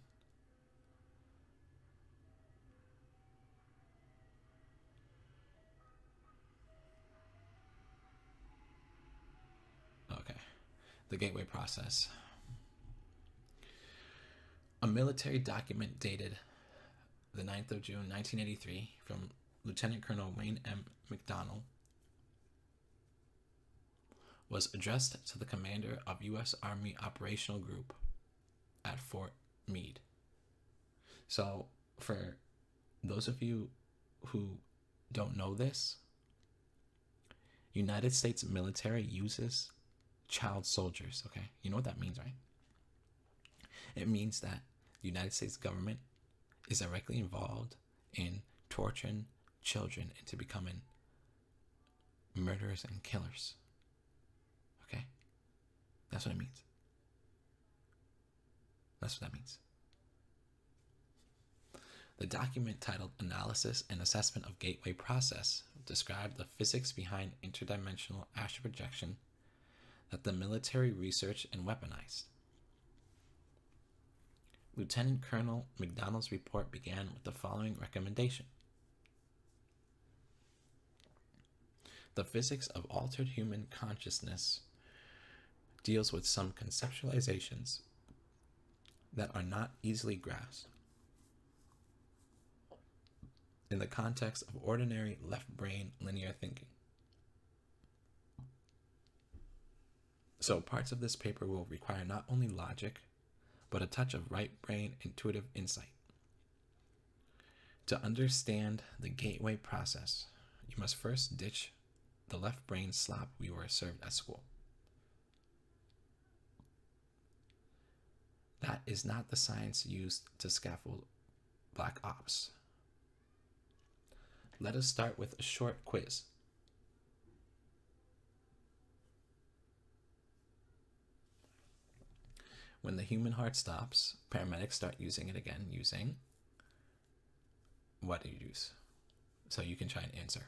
Okay. The gateway process. A military document dated the 9th of June, 1983, from Lieutenant Colonel Wayne M. McDonnell was addressed to the commander of U.S. Army Operational Group at Fort Meade. So, for those of you who don't know this, United States military uses child soldiers, okay? You know what that means, right? It means that the United States government is directly involved in torturing children into becoming murderers and killers. Okay? That's what it means. That's what that means. The document titled Analysis and Assessment of Gateway Process described the physics behind interdimensional astral projection that the military researched and weaponized. Lieutenant Colonel McDonald's report began with the following recommendation. The physics of altered human consciousness deals with some conceptualizations that are not easily grasped in the context of ordinary left brain linear thinking. So parts of this paper will require not only logic, but a touch of right brain intuitive insight. To understand the gateway process, you must first ditch the left brain slop we were served at school. That is not the science used to scaffold black ops. Let us start with a short quiz. When the human heart stops, paramedics start using it again using what do you use? So you can try and answer.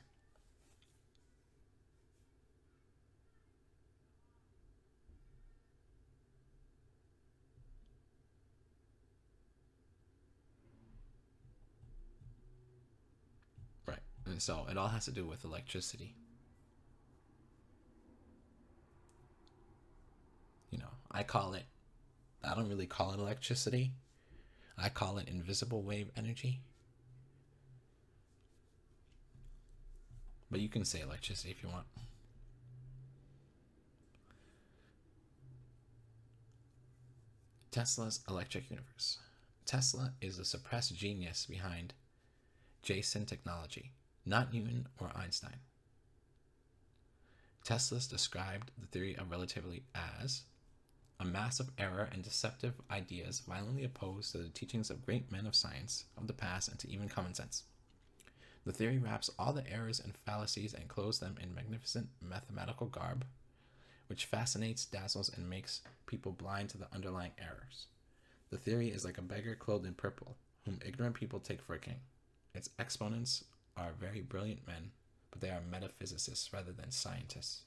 Right. And so it all has to do with electricity. You know, I don't really call it electricity. I call it invisible wave energy. But you can say electricity if you want. Tesla's electric universe. Tesla is the suppressed genius behind Jason technology, not Newton or Einstein. Tesla described the theory of relativity as a mass of error and deceptive ideas violently opposed to the teachings of great men of science of the past and to even common sense. The theory wraps all the errors and fallacies and clothes them in magnificent mathematical garb, which fascinates, dazzles, and makes people blind to the underlying errors. The theory is like a beggar clothed in purple, whom ignorant people take for a king. Its exponents are very brilliant men, but they are metaphysicists rather than scientists.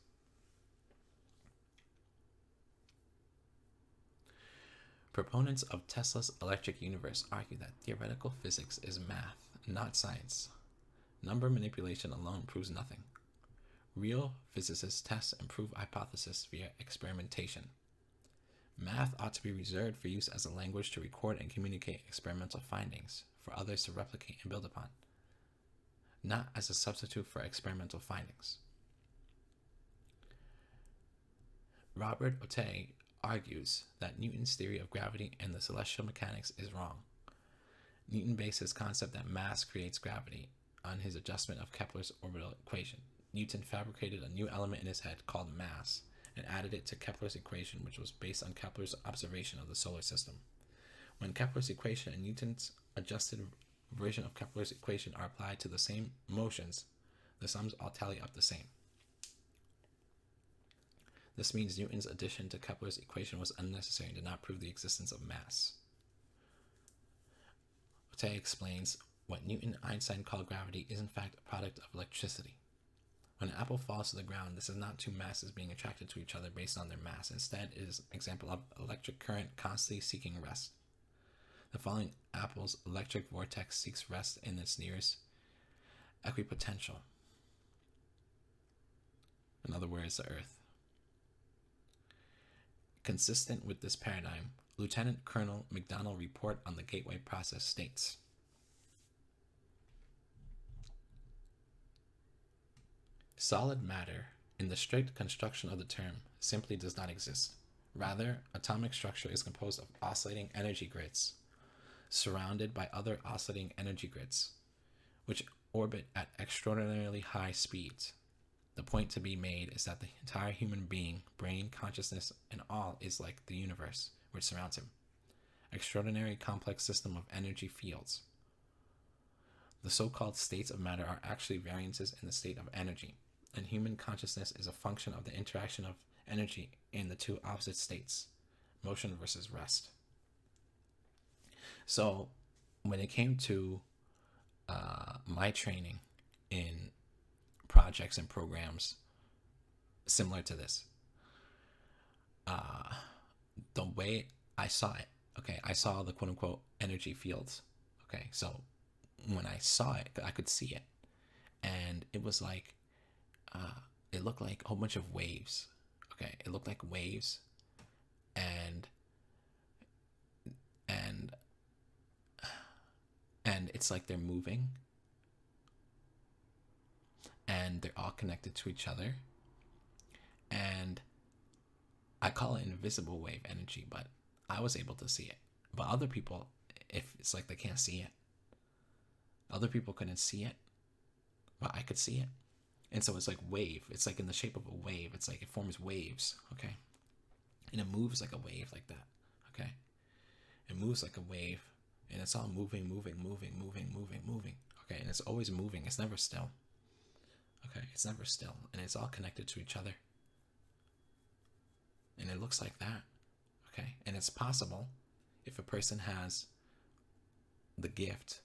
Proponents of Tesla's electric universe argue that theoretical physics is math, not science. Number manipulation alone proves nothing. Real physicists test and prove hypotheses via experimentation. Math ought to be reserved for use as a language to record and communicate experimental findings for others to replicate and build upon, not as a substitute for experimental findings. Robert Otte argues that Newton's theory of gravity and the celestial mechanics is wrong. Newton based his concept that mass creates gravity on his adjustment of Kepler's orbital equation. Newton fabricated a new element in his head called mass and added it to Kepler's equation, which was based on Kepler's observation of the solar system. When Kepler's equation and Newton's adjusted version of Kepler's equation are applied to the same motions, the sums all tally up the same. This means Newton's addition to Kepler's equation was unnecessary and did not prove the existence of mass. Otte explains what Newton and Einstein called gravity is in fact a product of electricity. When an apple falls to the ground, this is not two masses being attracted to each other based on their mass. Instead, it is an example of electric current constantly seeking rest. The falling apple's electric vortex seeks rest in its nearest equipotential. In other words, the Earth. Consistent with this paradigm, Lieutenant Colonel McDonald's report on the gateway process states, solid matter, in the strict construction of the term, simply does not exist. Rather, atomic structure is composed of oscillating energy grids, surrounded by other oscillating energy grids, which orbit at extraordinarily high speeds. The point to be made is that the entire human being, brain, consciousness, and all is like the universe which surrounds him. Extraordinary complex system of energy fields. The so-called states of matter are actually variances in the state of energy, and human consciousness is a function of the interaction of energy in the two opposite states, motion versus rest. So when it came to my training in projects and programs similar to this, the way I saw it, okay, I saw the quote unquote energy fields. Okay, so when I saw it, I could see it, and it was like, it looked like a whole bunch of waves. Okay, it looked like waves, and and and it's like they're moving, and they're all connected to each other, and I call it invisible wave energy, but I was able to see it. But other people, if it's like they can't see it, other people couldn't see it, but I could see it. And so it's like wave. It's like in the shape of a wave. It's like it forms waves, okay? And it moves like a wave like that, okay? It moves like a wave, and it's all moving, okay? And it's always moving. It's never still, okay? It's never still, and it's all connected to each other. And it looks like that, okay? And it's possible if a person has the gift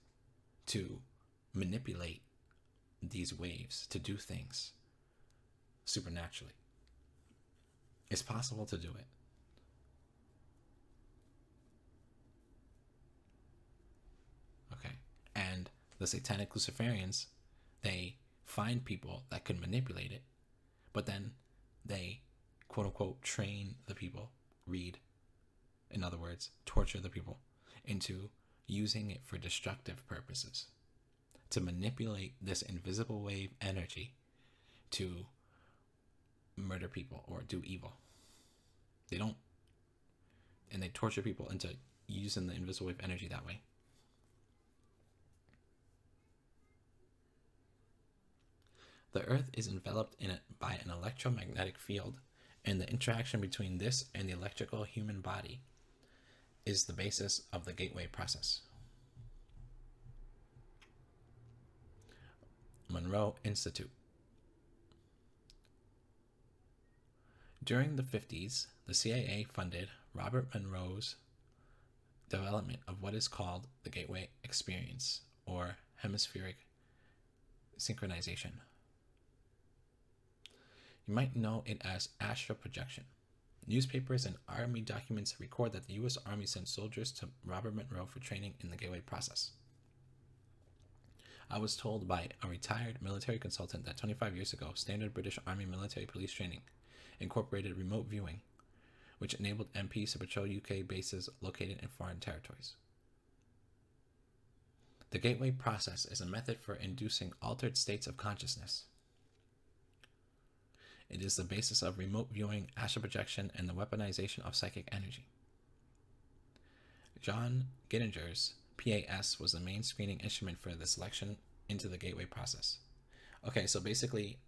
to manipulate these waves to do things supernaturally. It's possible to do it. Okay. And the satanic Luciferians, they find people that can manipulate it, but then they quote unquote train the people, in other words, torture the people into using it for destructive purposes, to manipulate this invisible wave energy to murder people or do evil. They don't, and they torture people into using the invisible wave energy that way. The Earth is enveloped in it by an electromagnetic field, and the interaction between this and the electrical human body is the basis of the gateway process. Monroe Institute. During the 50s, the CIA funded Robert Monroe's development of what is called the gateway experience, or hemispheric synchronization. You might know it as astral projection. Newspapers and Army documents record that the U.S. Army sent soldiers to Robert Monroe for training in the gateway process. I was told by a retired military consultant that 25 years ago, standard British Army military police training incorporated remote viewing, which enabled MPs to patrol UK bases located in foreign territories. The gateway process is a method for inducing altered states of consciousness. It is the basis of remote viewing, astral projection, and the weaponization of psychic energy. John Gittinger's PAS was the main screening instrument for the selection into the gateway process. Okay, so basically,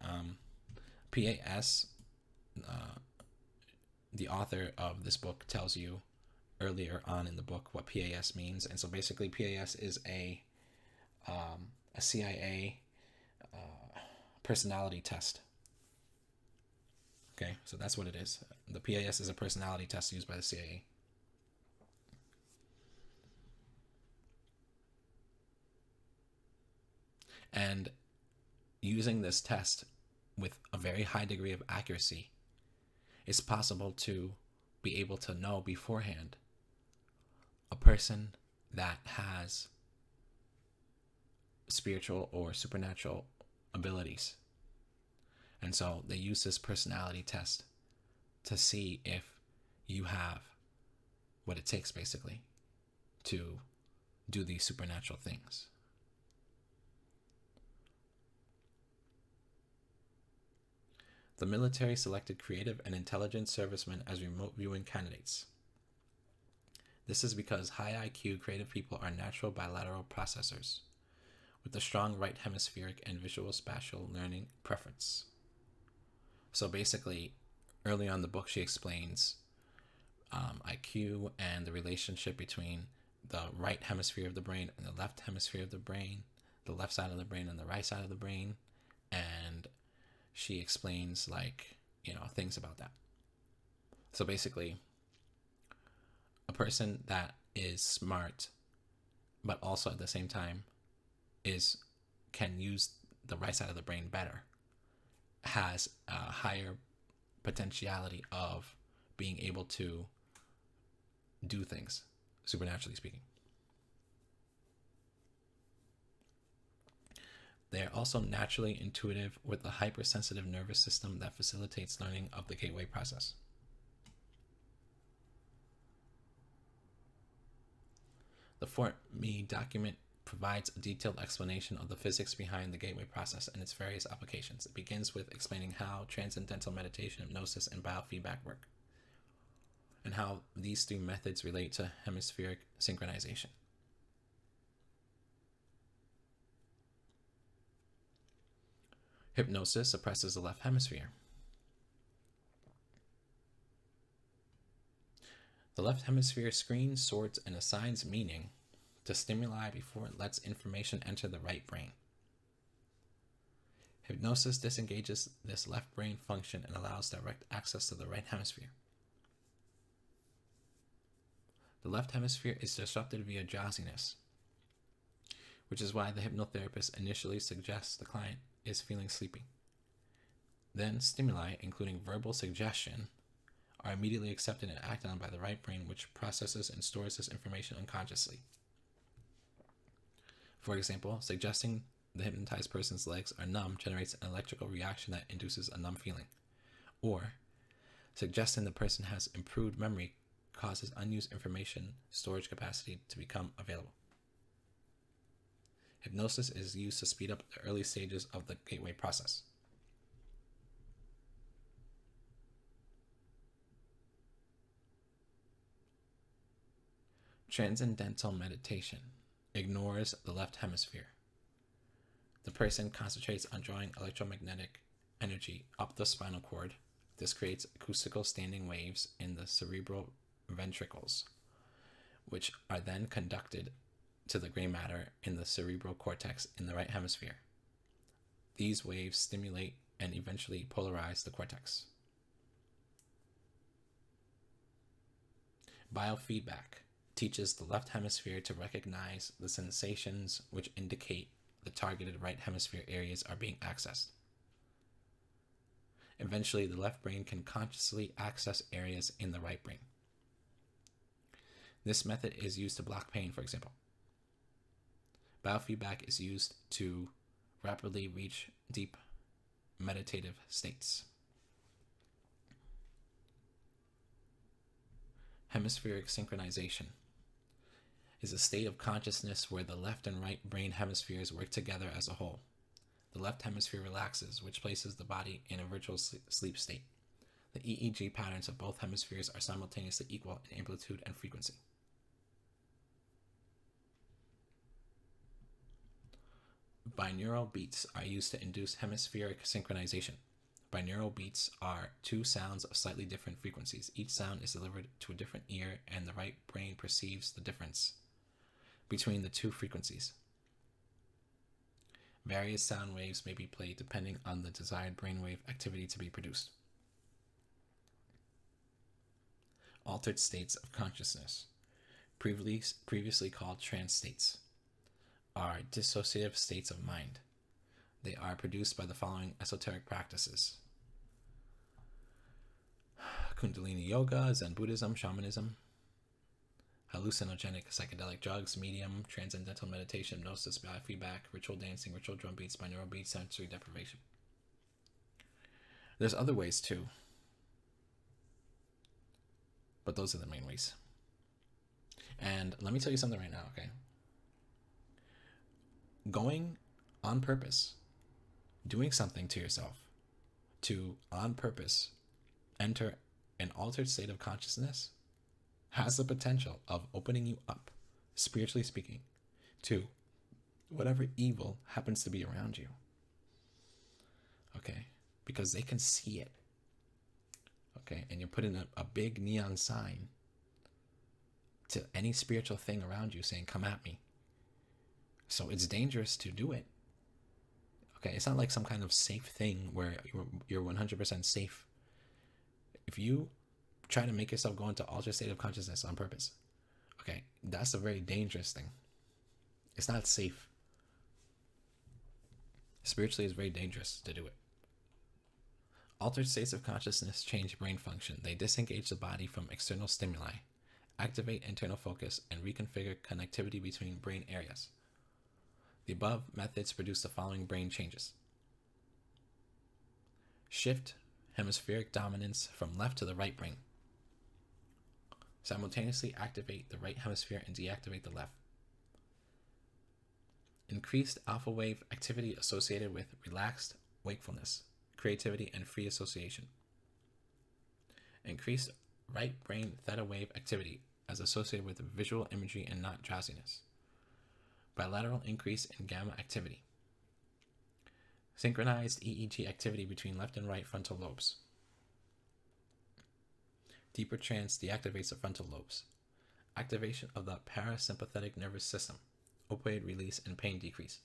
PAS, the author of this book tells you earlier on in the book what PAS means. And so basically PAS is a CIA personality test. Okay, so that's what it is. The PAS is a personality test used by the CIA. And using this test with a very high degree of accuracy, it's possible to be able to know beforehand a person that has spiritual or supernatural abilities. And so they use this personality test to see if you have what it takes, basically, to do these supernatural things. The military selected creative and intelligent servicemen as remote viewing candidates. This is because high IQ creative people are natural bilateral processors with a strong right hemispheric and visual spatial learning preference. So basically, early on in the book, she explains IQ and the relationship between the right hemisphere of the brain and the left hemisphere of the brain, the left side of the brain and the right side of the brain. And she explains, like, things about that. So basically, a person that is smart, but also at the same time can use the right side of the brain better, has a higher potentiality of being able to do things, supernaturally speaking. They are also naturally intuitive with a hypersensitive nervous system that facilitates learning of the gateway process. The Fort Meade document provides a detailed explanation of the physics behind the gateway process and its various applications. It begins with explaining how transcendental meditation, hypnosis, and biofeedback work, and how these three methods relate to hemispheric synchronization. Hypnosis suppresses the left hemisphere. The left hemisphere screens, sorts, and assigns meaning to stimuli before it lets information enter the right brain. Hypnosis disengages this left brain function and allows direct access to the right hemisphere. The left hemisphere is disrupted via drowsiness, which is why the hypnotherapist initially suggests the client is feeling sleepy. Then stimuli, including verbal suggestion, are immediately accepted and acted on by the right brain, which processes and stores this information unconsciously. For example, suggesting the hypnotized person's legs are numb generates an electrical reaction that induces a numb feeling. Or, suggesting the person has improved memory causes unused information storage capacity to become available. Hypnosis is used to speed up the early stages of the gateway process. Transcendental meditation ignores the left hemisphere. The person concentrates on drawing electromagnetic energy up the spinal cord. This creates acoustical standing waves in the cerebral ventricles, which are then conducted to the gray matter in the cerebral cortex in the right hemisphere. These waves stimulate and eventually polarize the cortex. Biofeedback teaches the left hemisphere to recognize the sensations which indicate the targeted right hemisphere areas are being accessed. Eventually, the left brain can consciously access areas in the right brain. This method is used to block pain, for example. Biofeedback is used to rapidly reach deep meditative states. Hemispheric synchronization is a state of consciousness where the left and right brain hemispheres work together as a whole. The left hemisphere relaxes, which places the body in a virtual sleep state. The EEG patterns of both hemispheres are simultaneously equal in amplitude and frequency. Binaural beats are used to induce hemispheric synchronization. Binaural beats are two sounds of slightly different frequencies. Each sound is delivered to a different ear, and the right brain perceives the difference between the two frequencies. Various sound waves may be played depending on the desired brainwave activity to be produced. Altered states of consciousness, previously called trance states, are dissociative states of mind. They are produced by the following esoteric practices: Kundalini Yoga, Zen Buddhism, shamanism, hallucinogenic psychedelic drugs, medium, transcendental meditation, hypnosis, biofeedback, ritual dancing, ritual drum beats, binaural beats, sensory deprivation. There's other ways too, but those are the main ways. And let me tell you something right now, okay? Going on purpose, doing something to yourself to on purpose enter an altered state of consciousness has the potential of opening you up, spiritually speaking, to whatever evil happens to be around you. Okay? Because they can see it. Okay? And you're putting a big neon sign to any spiritual thing around you saying, come at me. So it's dangerous to do it. Okay? It's not like some kind of safe thing where you're 100% safe. If you try to make yourself go into altered state of consciousness on purpose. Okay, that's a very dangerous thing. It's not safe. Spiritually, it's very dangerous to do it. Altered states of consciousness change brain function. They disengage the body from external stimuli, activate internal focus, and reconfigure connectivity between brain areas. The above methods produce the following brain changes. Shift hemispheric dominance from left to the right brain. Simultaneously activate the right hemisphere and deactivate the left. Increased alpha wave activity associated with relaxed wakefulness, creativity, and free association. Increased right brain theta wave activity as associated with visual imagery and not drowsiness. Bilateral increase in gamma activity. Synchronized EEG activity between left and right frontal lobes. Deeper trance deactivates the frontal lobes. Activation of the parasympathetic nervous system. Opioid release and pain decrease.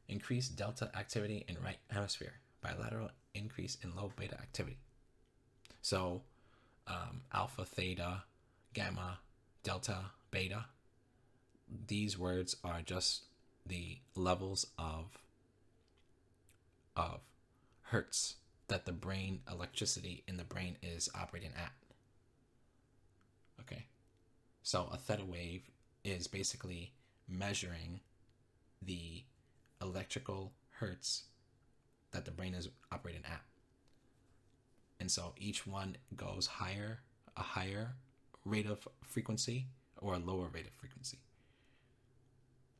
Increased delta activity in right hemisphere. Bilateral increase in low beta activity. So, alpha, theta, gamma, delta, beta. These words are just the levels of hertz that the brain, electricity in the brain is operating at. Okay, so a theta wave is basically measuring the electrical hertz that the brain is operating at. And so each one goes higher, a higher rate of frequency or a lower rate of frequency.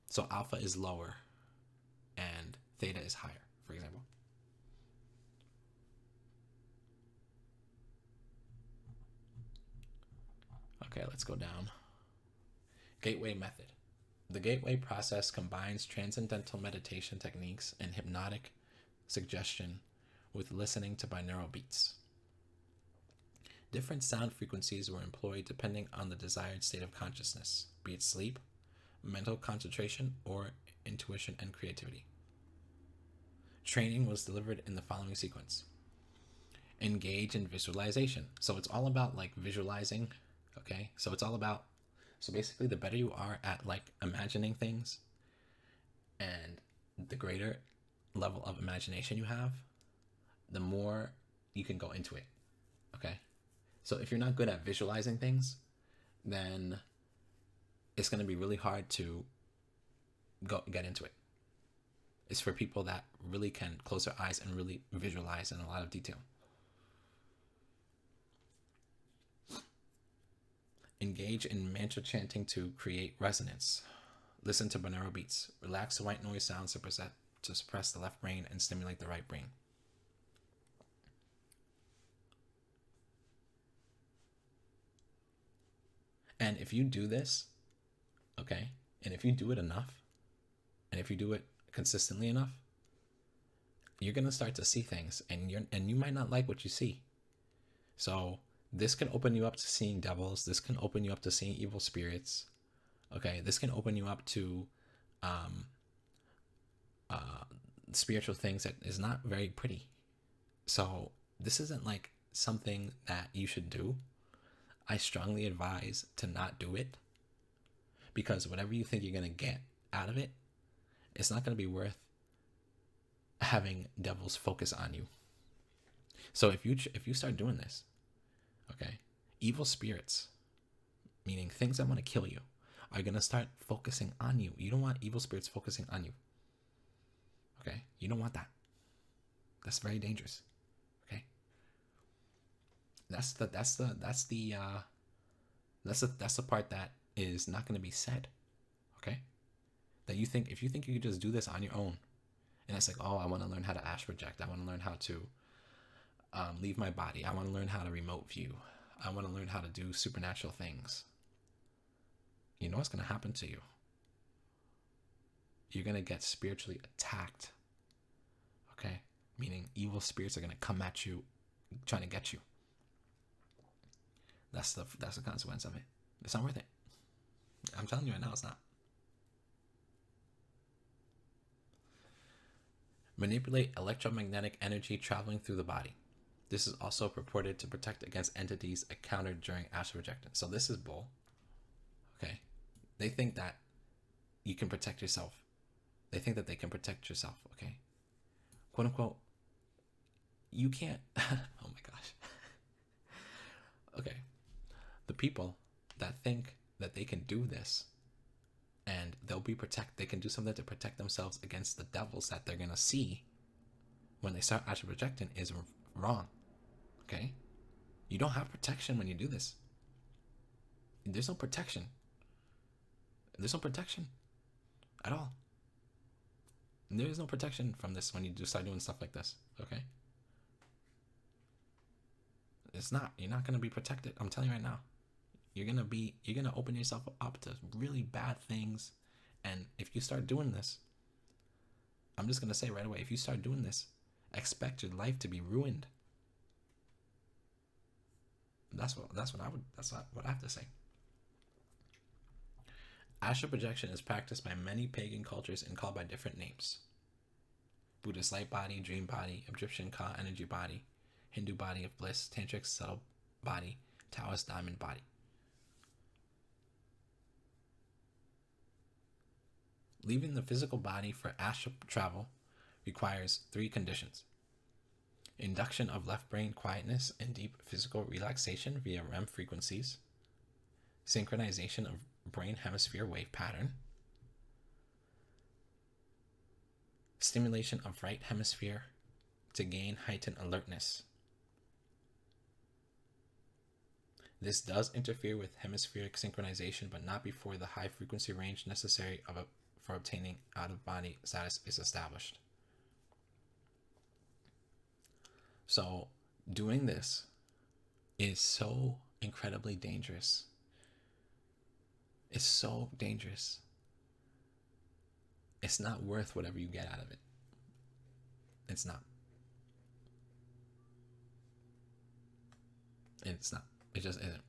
So alpha is lower and theta is higher, for example. Okay, let's go down. Gateway method. The gateway process combines transcendental meditation techniques and hypnotic suggestion with listening to binaural beats. Different sound frequencies were employed depending on the desired state of consciousness, be it sleep, mental concentration, or intuition and creativity. Training was delivered in the following sequence. Engage in visualization. So it's all about like visualizing, okay? So basically the better you are at like imagining things and the greater level of imagination you have, the more you can go into it, okay? So if you're not good at visualizing things, then it's going to be really hard to get into it. It's for people that really can close their eyes and really visualize in a lot of detail. Engage in mantra chanting to create resonance. Listen to binaural beats. Relax the white noise sounds to suppress the left brain and stimulate the right brain. And if you do this, okay, and if you do it enough, and if you do it consistently enough, you're gonna start to see things, and you might not like what you see. So this can open you up to seeing devils. This can open you up to seeing evil spirits. Okay, this can open you up to spiritual things that is not very pretty. So this isn't like something that you should do. I strongly advise to not do it, because whatever you think you're going to get out of it, it's not going to be worth having devils focus on you. So if you start doing this, okay, evil spirits, meaning things that want to kill you, are going to start focusing on you. You don't want evil spirits focusing on you. Okay? You don't want that. That's very dangerous. Okay? That's the part that is not going to be said. Okay? That if you think you could just do this on your own, and it's like, oh, I want to learn how to astral project. I want to learn how to leave my body. I want to learn how to remote view. I want to learn how to do supernatural things. You know what's going to happen to you? You're going to get spiritually attacked. Okay? Meaning evil spirits are going to come at you, trying to get you. That's the consequence of it. It's not worth it. I'm telling you right now, it's not. Manipulate electromagnetic energy traveling through the body. This is also purported to protect against entities encountered during astral projection. So this is bull. Okay. They think that you can protect yourself. They think that they can protect yourself. Okay. Quote unquote. You can't. Oh my gosh. Okay. The people that think that they can do this and they'll be they can do something to protect themselves against the devils that they're gonna see when they start astral projecting is wrong. Okay? You don't have protection when you do this. There's no protection. There's no protection at all. There is no protection from this when you start doing stuff like this. Okay? It's not. You're not gonna be protected. I'm telling you right now. You're gonna open yourself up to really bad things. And if you start doing this, I'm just gonna say right away, if you start doing this, expect your life to be ruined. That's what I have to say. Astral projection is practiced by many pagan cultures and called by different names. Buddhist light body, dream body, Egyptian Ka energy body, Hindu body of bliss, tantric subtle body, Taoist diamond body. Leaving the physical body for astral travel requires 3 conditions: induction of left brain quietness and deep physical relaxation via REM frequencies, synchronization of brain hemisphere wave pattern, stimulation of right hemisphere to gain heightened alertness. This does interfere with hemispheric synchronization, but not before the high frequency range necessary for obtaining out-of-body status is established. So doing this is so incredibly dangerous. It's so dangerous. It's not worth whatever you get out of it. It's not. It's not. It just isn't.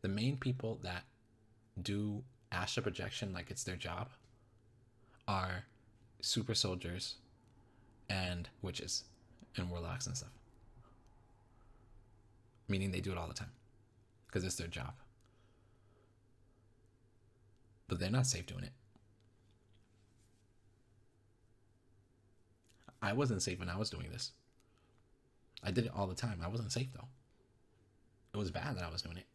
The main people that do astral projection like it's their job are super soldiers and witches and warlocks and stuff. Meaning they do it all the time because it's their job. But they're not safe doing it. I wasn't safe when I was doing this. I did it all the time. I wasn't safe though. It was bad that I was doing it.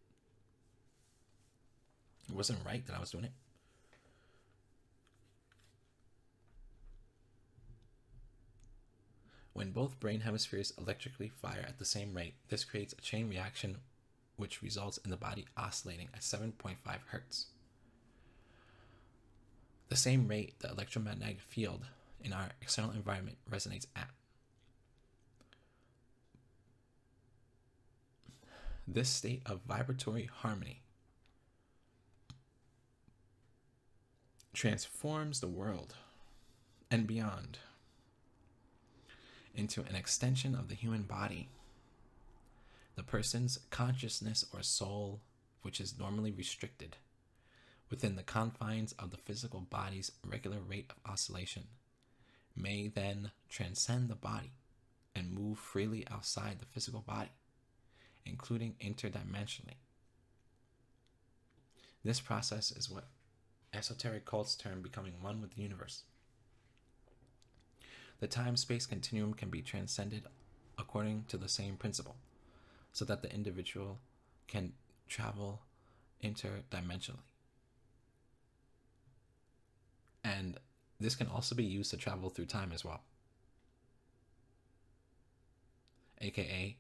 It wasn't right that I was doing it. When both brain hemispheres electrically fire at the same rate, this creates a chain reaction which results in the body oscillating at 7.5 hertz. The same rate the electromagnetic field in our external environment resonates at. This state of vibratory harmony transforms the world and beyond into an extension of the human body. The person's consciousness or soul, which is normally restricted within the confines of the physical body's regular rate of oscillation, may then transcend the body and move freely outside the physical body, including interdimensionally. This process is what esoteric cults term becoming one with the universe. The time-space continuum can be transcended according to the same principle, so that the individual can travel interdimensionally. And this can also be used to travel through time as well, aka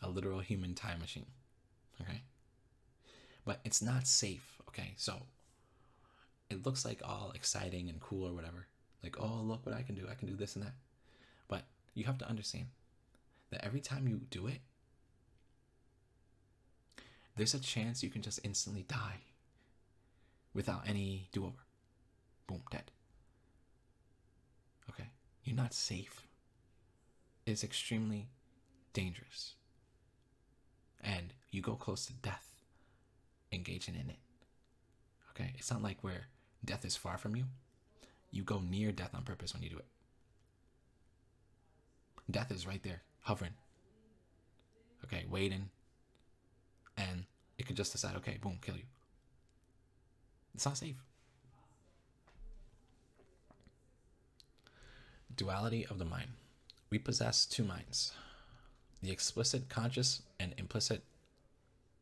a literal human time machine. Okay? But it's not safe, okay? So it looks like all exciting and cool or whatever. Like, oh, look what I can do. I can do this and that. But you have to understand that every time you do it, there's a chance you can just instantly die without any do-over. Boom, dead. Okay? You're not safe. It's extremely dangerous. And you go close to death engaging in it. Okay? It's not like where death is far from you. You go near death on purpose when you do it. Death is right there, hovering, okay, waiting, and it could just decide, okay, boom, kill you. It's not safe. Duality of the mind. We possess two minds, the explicit conscious and implicit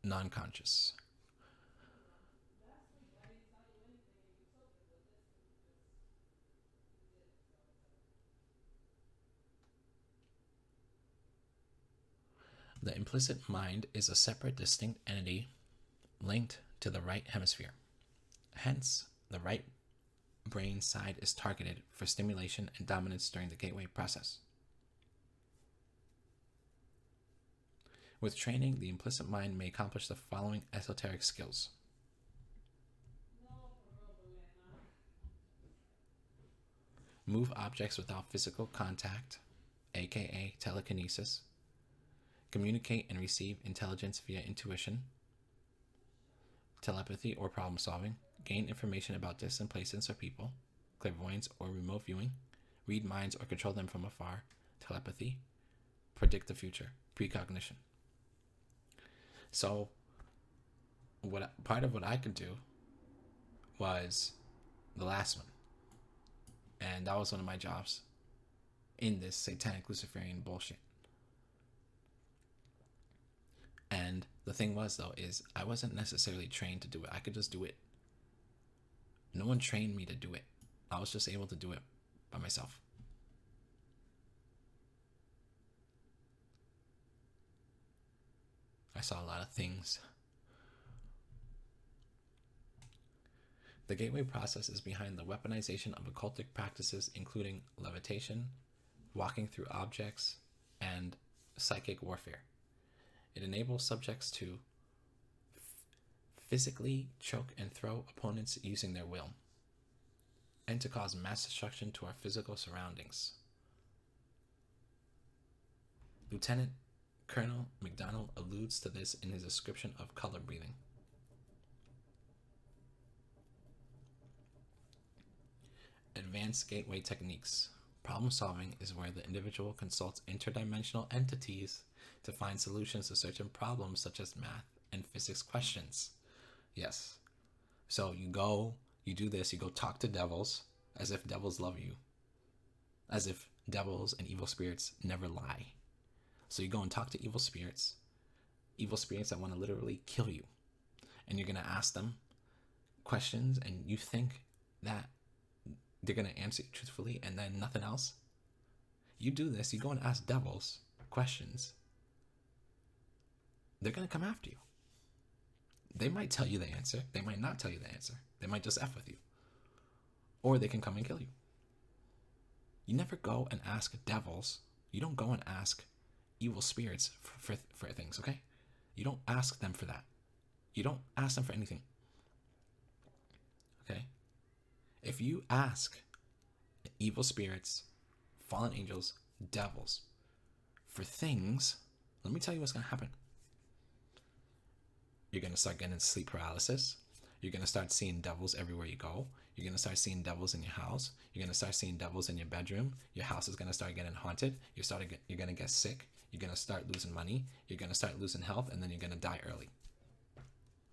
non-conscious. The implicit mind is a separate, distinct entity linked to the right hemisphere. Hence, the right brain side is targeted for stimulation and dominance during the gateway process. With training, the implicit mind may accomplish the following esoteric skills. Move objects without physical contact, aka telekinesis. Communicate and receive intelligence via intuition, telepathy or problem solving. Gain information about distant places or people, clairvoyance or remote viewing. Read minds or control them from afar, telepathy. Predict the future, precognition. So, part of what I could do was the last one, and that was one of my jobs in this satanic Luciferian bullshit. And the thing was, though, is I wasn't necessarily trained to do it. I could just do it. No one trained me to do it. I was just able to do it by myself. I saw a lot of things. The gateway process is behind the weaponization of occultic practices, including levitation, walking through objects, and psychic warfare. It enables subjects to physically choke and throw opponents using their will, and to cause mass destruction to our physical surroundings. Lieutenant Colonel McDonald alludes to this in his description of color breathing. Advanced gateway techniques. Problem solving is where the individual consults interdimensional entities to find solutions to certain problems such as math and physics questions. Yes. So you do this, you go talk to devils as if devils love you. As if devils and evil spirits never lie. So you go and talk to evil spirits that want to literally kill you. And you're going to ask them questions and you think that they're going to answer you truthfully and then nothing else. You do this, you go and ask devils questions. They're going to come after you. They might tell you the answer. They might not tell you the answer. They might just F with you. Or they can come and kill you. You never go and ask devils. You don't go and ask evil spirits for things, okay? You don't ask them for that. You don't ask them for anything. Okay? If you ask evil spirits, fallen angels, devils for things, let me tell you what's going to happen. You're going to start getting sleep paralysis. You're going to start seeing devils everywhere you go. You're going to start seeing devils in your house. You're going to start seeing devils in your bedroom. Your house is going to start getting haunted. You're going to get sick. You're going to start losing money. You're going to start losing health, and then you're going to die early.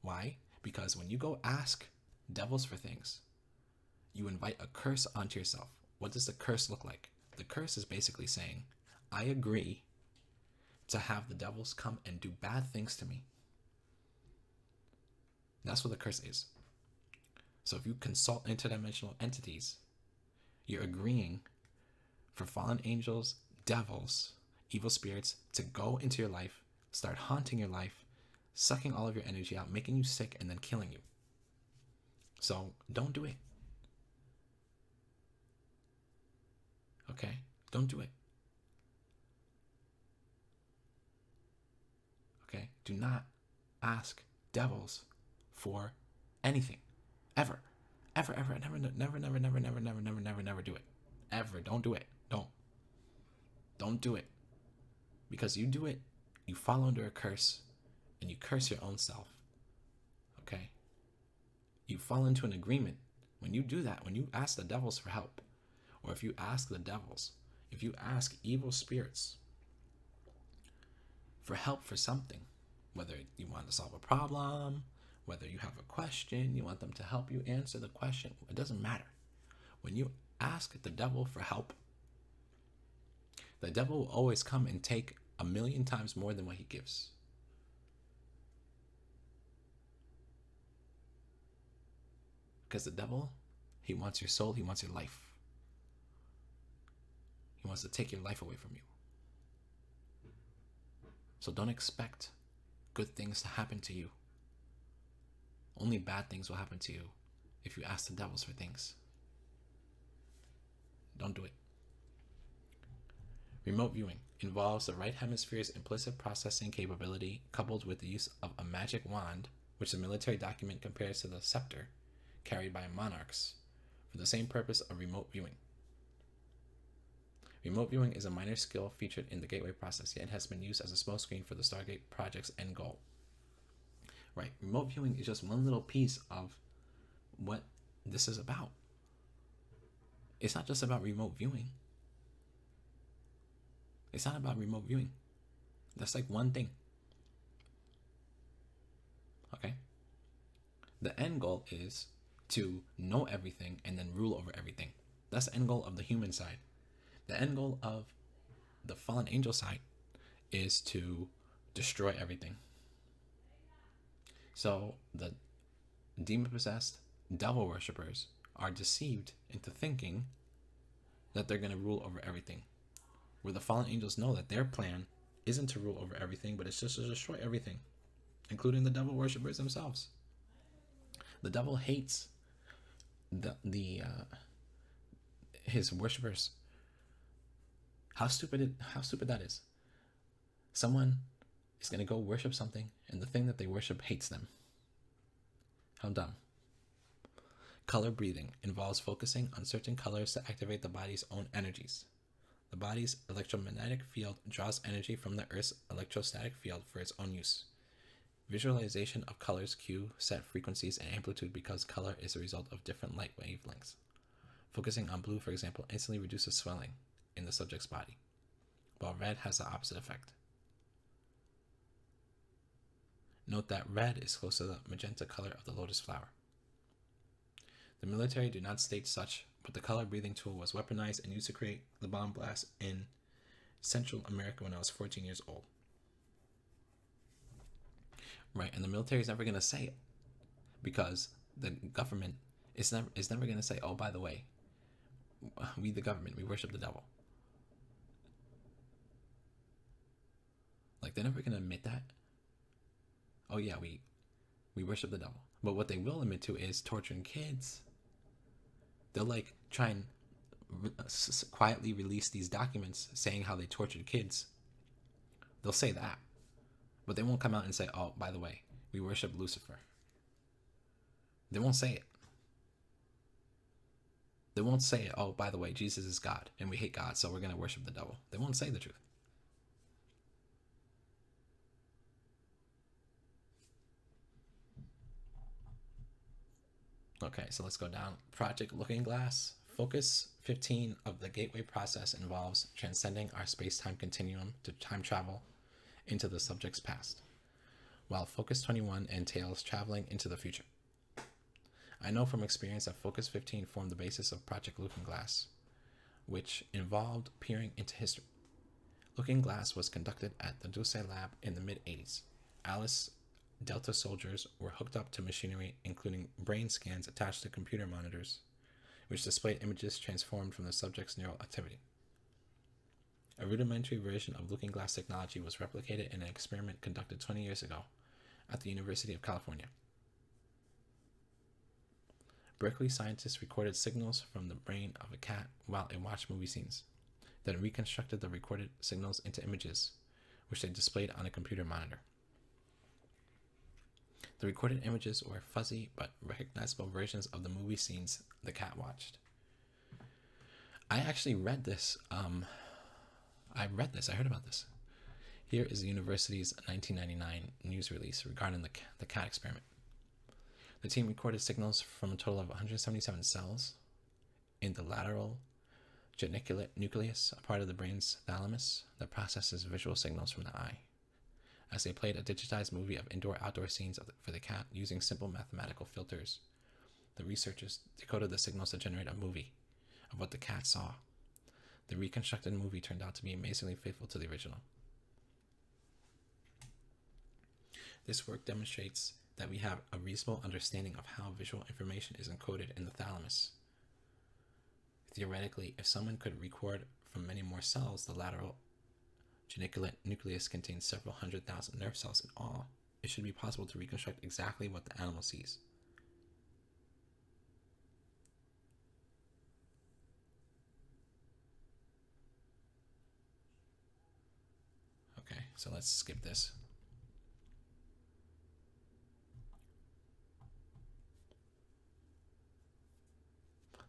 Why? Because when you go ask devils for things, you invite a curse onto yourself. What does the curse look like? The curse is basically saying, I agree to have the devils come and do bad things to me. That's what the curse is. So if you consult interdimensional entities, you're agreeing for fallen angels, devils, evil spirits to go into your life, start haunting your life, sucking all of your energy out, making you sick, and then killing you. So don't do it. Okay? Don't do it. Okay? Do not ask devils for anything. Ever. Ever, ever, never do it. Ever. Don't do it. Don't do it. Because you do it, you fall under a curse, and you curse your own self. Okay? You fall into an agreement. When you do that, when you ask the devils for help, or if you ask the devils, If you ask evil spirits for help for something, whether you want to solve a problem, whether you have a question, you want them to help you answer the question, it doesn't matter. When you ask the devil for help, the devil will always come and take 1,000,000 times more than what he gives. Because the devil, he wants your soul, he wants your life. He wants to take your life away from you. So don't expect good things to happen to you. Only bad things will happen to you if you ask the devils for things. Don't do it. Remote viewing involves the right hemisphere's implicit processing capability coupled with the use of a magic wand, which the military document compares to the scepter carried by monarchs, for the same purpose of remote viewing. Remote viewing is a minor skill featured in the Gateway process, yet it has been used as a smokescreen for the Stargate project's end goal. Right, remote viewing is just one little piece of what this is about. It's not just about remote viewing. It's not about remote viewing. That's like one thing. Okay? The end goal is to know everything and then rule over everything. That's the end goal of the human side. The end goal of the fallen angel side is to destroy everything. So the demon-possessed devil worshippers are deceived into thinking that they're going to rule over everything, where the fallen angels know that their plan isn't to rule over everything, but it's just to destroy everything, including the devil worshippers themselves. The devil hates his worshippers. How stupid that is. Someone is going to go worship something, and the thing that they worship hates them. How dumb. Color breathing involves focusing on certain colors to activate the body's own energies. The body's electromagnetic field draws energy from the Earth's electrostatic field for its own use. Visualization of colors cue set frequencies and amplitude because color is a result of different light wavelengths. Focusing on blue, for example, instantly reduces swelling in the subject's body, while red has the opposite effect. Note that red is close to the magenta color of the lotus flower. The military do not state such, but the color breathing tool was weaponized and used to create the bomb blast in Central America when I was 14 years old. Right, and the military is never going to say it because the government is never going to say, oh, by the way, we the government, we worship the devil. Like, they're never going to admit that. Oh yeah, we worship the devil. But what they will admit to is torturing kids. They'll like try and quietly release these documents saying how they tortured kids. They'll say that. But they won't come out and say, oh, by the way, we worship Lucifer. They won't say it. They won't say, oh, by the way, Jesus is God and we hate God, so we're going to worship the devil. They won't say the truth. Okay, so let's go down. Project Looking Glass. Focus 15 of the Gateway process involves transcending our space-time continuum to time travel into the subject's past, while Focus 21 entails traveling into the future. I know from experience that Focus 15 formed the basis of Project Looking Glass, which involved peering into history. Looking Glass was conducted at the Dulce Lab in the mid-80s. Alice Delta soldiers were hooked up to machinery, including brain scans attached to computer monitors, which displayed images transformed from the subject's neural activity. A rudimentary version of Looking Glass technology was replicated in an experiment conducted 20 years ago at the University of California. Berkeley scientists recorded signals from the brain of a cat while it watched movie scenes, then reconstructed the recorded signals into images, which they displayed on a computer monitor. The recorded images were fuzzy but recognizable versions of the movie scenes the cat watched. I actually read this. I heard about this. Here is the university's 1999 news release regarding the cat experiment. The team recorded signals from a total of 177 cells in the lateral geniculate nucleus, a part of the brain's thalamus that processes visual signals from the eye. As they played a digitized movie of indoor-outdoor scenes for the cat using simple mathematical filters, the researchers decoded the signals to generate a movie of what the cat saw. The reconstructed movie turned out to be amazingly faithful to the original. This work demonstrates that we have a reasonable understanding of how visual information is encoded in the thalamus. Theoretically, if someone could record from many more cells, the lateral geniculate nucleus contains several 100,000 nerve cells in all. It should be possible to reconstruct exactly what the animal sees. Okay, so let's skip this.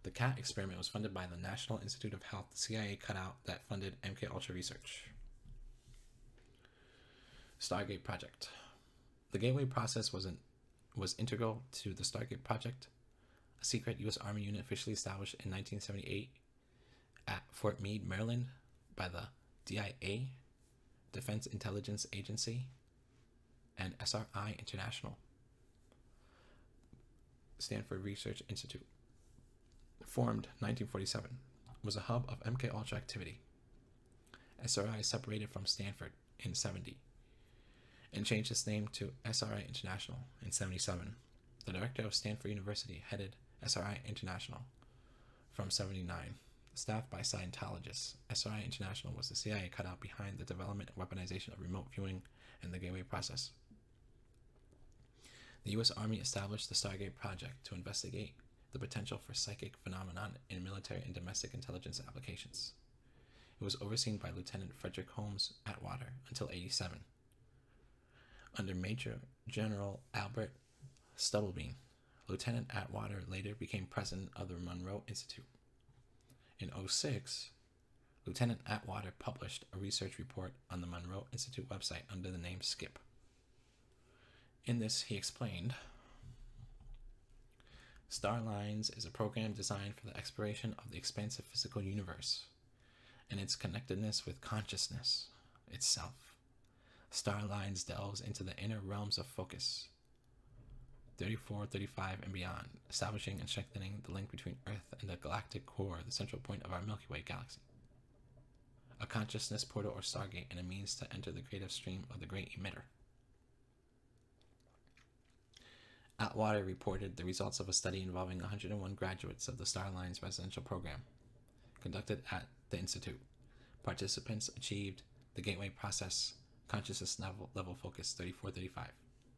The cat experiment was funded by the National Institute of Health. The CIA cut out that funded MKULTRA research. Stargate project. The Gateway process was integral to the Stargate project, a secret U.S. Army unit officially established in 1978 at Fort Meade, Maryland, by the DIA, Defense Intelligence Agency, and SRI International, Stanford Research Institute. Formed 1947, was a hub of MKUltra activity. SRI separated from Stanford in 70 and changed its name to SRI International in 77. The director of Stanford University headed SRI International from 79. Staffed by Scientologists, SRI International was the CIA cutout behind the development and weaponization of remote viewing and the Gateway process. The U.S. Army established the Stargate project to investigate the potential for psychic phenomenon in military and domestic intelligence applications. It was overseen by Lieutenant Frederick Holmes Atwater until 87. Under Major General Albert Stubblebean, Lieutenant Atwater later became president of the Monroe Institute. In 2006, Lieutenant Atwater published a research report on the Monroe Institute website under the name SKIP. In this, he explained, Starlines is a program designed for the exploration of the expansive physical universe and its connectedness with consciousness itself. Starlines delves into the inner realms of focus, 34, 35, and beyond, establishing and strengthening the link between Earth and the galactic core, the central point of our Milky Way galaxy. A consciousness portal or Stargate and a means to enter the creative stream of the great emitter. Atwater reported the results of a study involving 101 graduates of the Starlines residential program conducted at the Institute. Participants achieved the Gateway process consciousness level focus 34-35,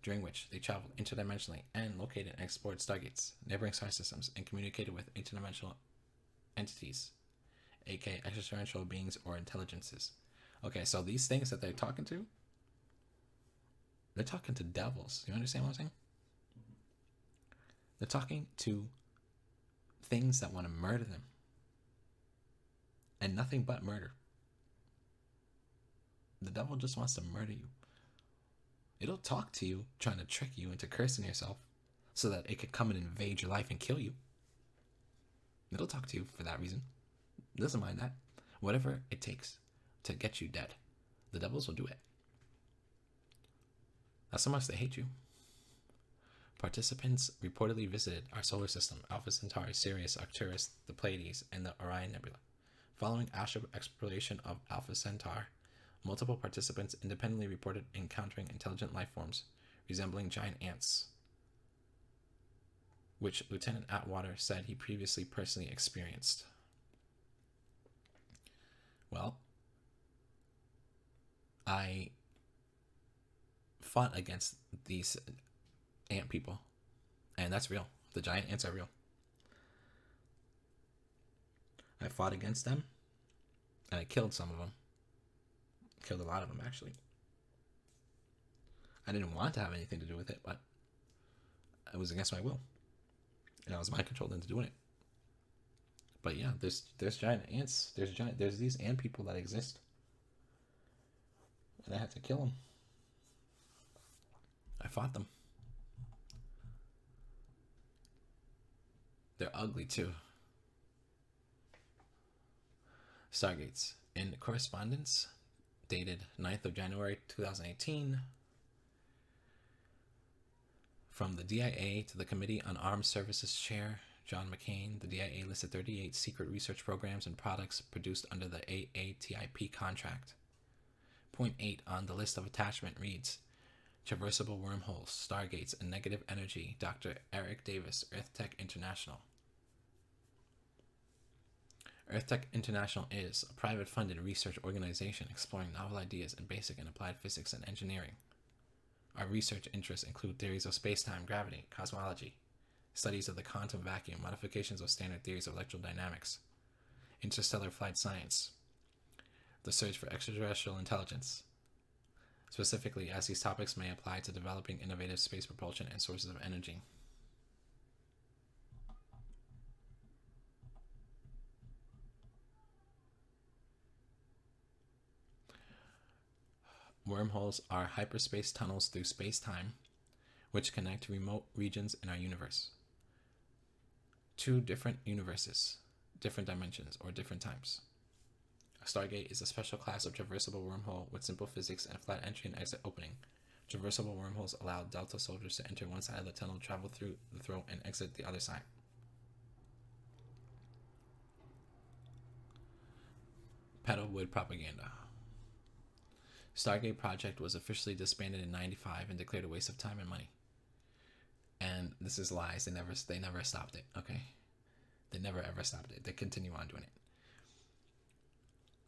during which they traveled interdimensionally and located and explored Stargates, neighboring star systems, and communicated with interdimensional entities, aka extraterrestrial beings or intelligences. Okay, so these things that they're talking to, they're talking to devils. You understand what I'm saying? They're talking to things that want to murder them. And nothing but murder. The devil just wants to murder you. It'll talk to you, trying to trick you into cursing yourself so that it could come and invade your life and kill you. It'll talk to you for that reason. It doesn't mind that. Whatever it takes to get you dead, the devils will do it. That's how much they hate you. Participants reportedly visited our solar system, Alpha Centauri, Sirius, Arcturus, the Pleiades, and the Orion Nebula. Following astral exploration of Alpha Centauri, multiple participants independently reported encountering intelligent life forms resembling giant ants, which Lieutenant Atwater said he previously personally experienced. Well, I fought against these ant people, and that's real. The giant ants are real. I fought against them, and I killed some of them. Killed a lot of them, actually. I didn't want to have anything to do with it, but it was against my will, and I was mind controlled into doing it. But yeah, there's giant ants. There's these ant people that exist, and I had to kill them. I fought them. They're ugly too. Stargates. In correspondence dated 9th of January 2018, from the DIA to the Committee on Armed Services Chair John McCain, the DIA listed 38 secret research programs and products produced under the AATIP contract. Point 8 on the list of attachment reads, Traversable Wormholes, Stargates, and Negative Energy, Dr. Eric Davis, EarthTech International. EarthTech International is a private-funded research organization exploring novel ideas in basic and applied physics and engineering. Our research interests include theories of space-time, gravity, cosmology, studies of the quantum vacuum, modifications of standard theories of electrodynamics, interstellar flight science, the search for extraterrestrial intelligence, specifically as these topics may apply to developing innovative space propulsion and sources of energy. Wormholes are hyperspace tunnels through space-time, which connect remote regions in our universe. Two different universes, different dimensions, or different times. A Stargate is a special class of traversable wormhole with simple physics and flat entry and exit opening. Traversable wormholes allow Delta soldiers to enter one side of the tunnel, travel through the throat, and exit the other side. Petalwood propaganda. Stargate project was officially disbanded in '95 and declared a waste of time and money. And this is lies. They never stopped it. Okay, they never ever stopped it. They continue on doing it.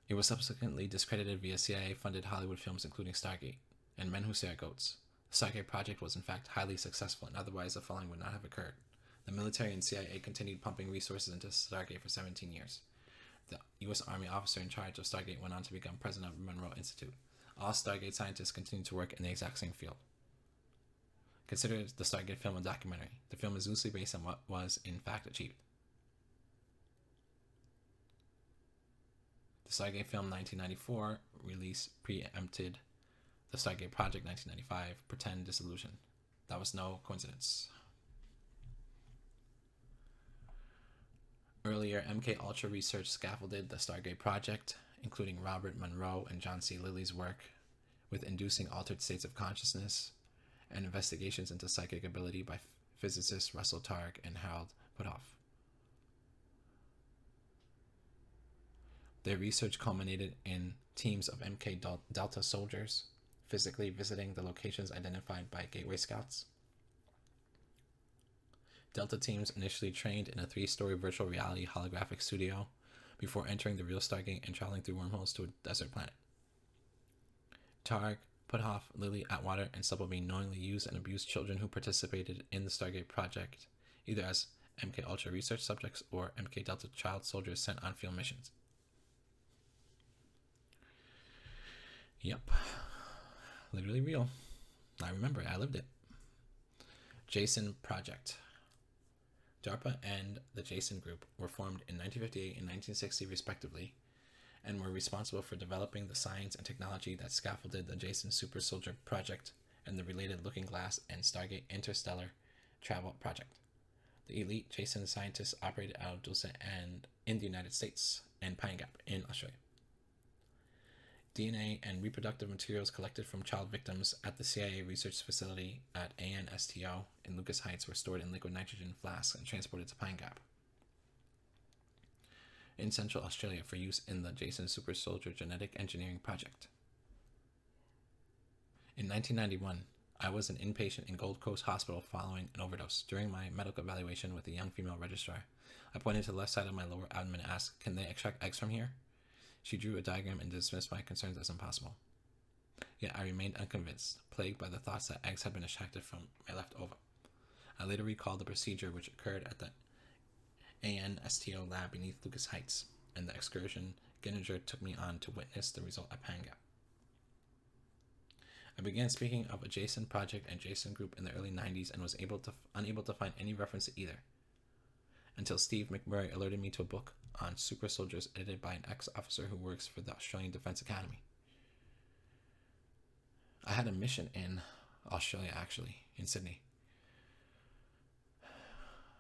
It was subsequently discredited via CIA-funded Hollywood films, including Stargate and Men Who Stare at Goats. The Stargate project was in fact highly successful, and otherwise the following would not have occurred. The military and CIA continued pumping resources into Stargate for 17 years. The U.S. Army officer in charge of Stargate went on to become president of Monroe Institute. All Stargate scientists continued to work in the exact same field. Consider the Stargate film a documentary. The film is loosely based on what was in fact achieved. The Stargate film 1994 release preempted the Stargate Project 1995 pretend dissolution. That was no coincidence. Earlier, MKUltra research scaffolded the Stargate Project, including Robert Monroe and John C. Lilly's work with inducing altered states of consciousness and investigations into psychic ability by physicists Russell Targ and Harold Puthoff. Their research culminated in teams of MK Delta soldiers physically visiting the locations identified by Gateway Scouts. Delta teams initially trained in a 3-story virtual reality holographic studio before entering the real Stargate and traveling through wormholes to a desert planet. Targ, Puthoff, Lilly, Atwater, and Subelby knowingly used and abused children who participated in the Stargate project, either as MKUltra research subjects or MK Delta child soldiers sent on field missions. Yep. Literally real. I remember it. I lived it. Jason Project. DARPA and the Jason Group were formed in 1958 and 1960 respectively, and were responsible for developing the science and technology that scaffolded the Jason Super Soldier Project and the related Looking Glass and Stargate Interstellar Travel Project. The elite Jason scientists operated out of Dulce and in the United States and Pine Gap in Australia. DNA and reproductive materials collected from child victims at the CIA research facility at ANSTO in Lucas Heights were stored in liquid nitrogen flasks and transported to Pine Gap in Central Australia for use in the Jason Super Soldier Genetic Engineering Project. In 1991, I was an inpatient in Gold Coast Hospital following an overdose. During my medical evaluation with a young female registrar, I pointed to the left side of my lower abdomen and asked, "Can they extract eggs from here?" She drew a diagram and dismissed my concerns as impossible. Yet I remained unconvinced, plagued by the thoughts that eggs had been extracted from my left ovum. I later recalled the procedure which occurred at the ANSTO lab beneath Lucas Heights, and the excursion Ginninger took me on to witness the result at Pine Gap. I began speaking of a Jason Project and Jason Group in the early 90s and was unable to find any reference to either, until Steve McMurray alerted me to a book on super soldiers edited by an ex-officer who works for the Australian Defence Academy. I had a mission in Australia, actually, in Sydney.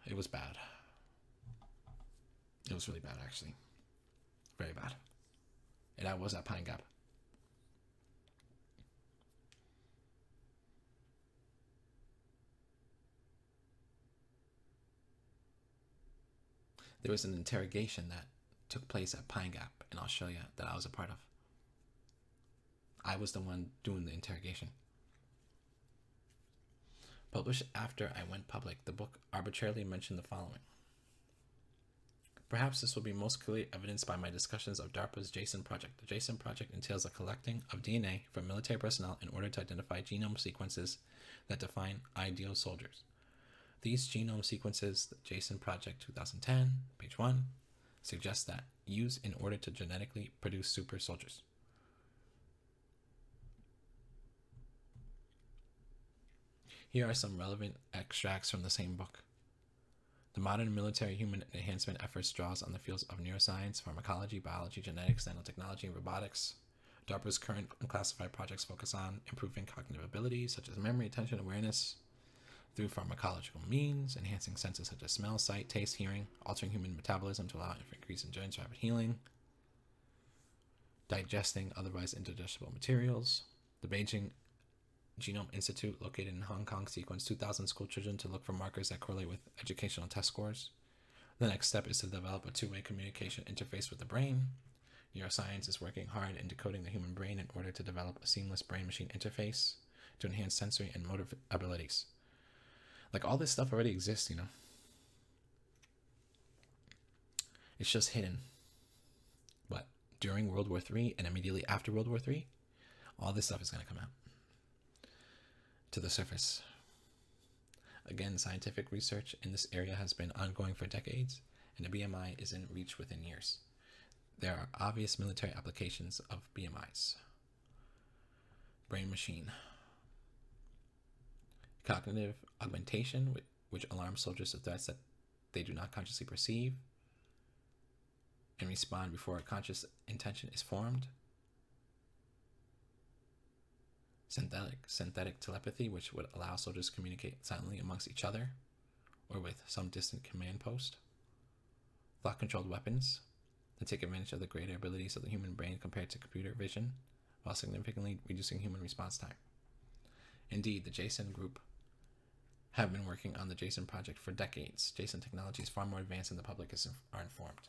It was bad. It was really bad, actually. Very bad. And I was at Pine Gap. There was an interrogation that took place at Pine Gap in Australia that I was a part of. I was the one doing the interrogation. Published after I went public, the book arbitrarily mentioned the following. Perhaps this will be most clearly evidenced by my discussions of DARPA's JASON project. The JASON project entails the collecting of DNA from military personnel in order to identify genome sequences that define ideal soldiers. These genome sequences, the JASON project 2010, page 1, suggest that used in order to genetically produce super soldiers. Here are some relevant extracts from the same book. The modern military human enhancement efforts draws on the fields of neuroscience, pharmacology, biology, genetics, nanotechnology, and robotics. DARPA's current unclassified projects focus on improving cognitive abilities such as memory, attention, awareness through pharmacological means, enhancing senses such as smell, sight, taste, hearing, altering human metabolism to allow for increased endurance, rapid healing, digesting otherwise indigestible materials. The Beijing Genome Institute, located in Hong Kong, sequenced 2,000 school children to look for markers that correlate with educational test scores. The next step is to develop a two-way communication interface with the brain. Neuroscience is working hard in decoding the human brain in order to develop a seamless brain-machine interface to enhance sensory and motor abilities. Like, all this stuff already exists, you know. It's just hidden. But during World War III and immediately after World War III, all this stuff is going to come out to the surface. Again, scientific research in this area has been ongoing for decades, and the BMI is in reach within years. There are obvious military applications of BMIs. Brain machine. Cognitive augmentation, which alarms soldiers to threats that they do not consciously perceive and respond before a conscious intention is formed. Synthetic telepathy, which would allow soldiers to communicate silently amongst each other or with some distant command post. Thought-controlled weapons that take advantage of the greater abilities of the human brain compared to computer vision, while significantly reducing human response time. Indeed, the JASON group have been working on the JASON project for decades. JASON technology is far more advanced than the public are informed.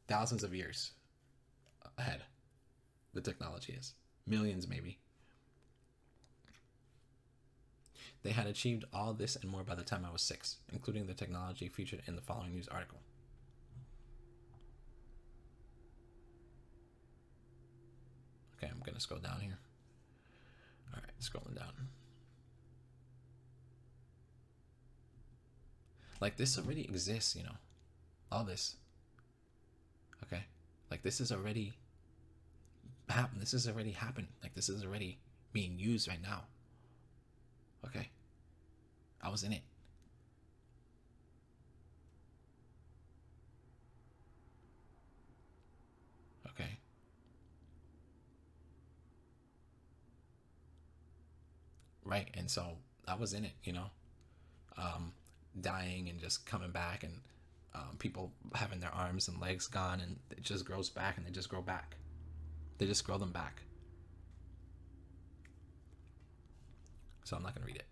Thousands of years ahead, the technology is. Millions, maybe. They had achieved all this and more by the time I was 6, including the technology featured in the following news article. Okay, I'm going to scroll down here. All right, scrolling down. Like, this already exists, you know. All this. Okay? Like, this is already happened. This has already happened. Like, this is already being used right now. Okay? I was in it. Okay? Right, and so I was in it, you know. Dying and just coming back, and people having their arms and legs gone, and it just grows back, and they just grow back. They just grow them back. So I'm not going to read it.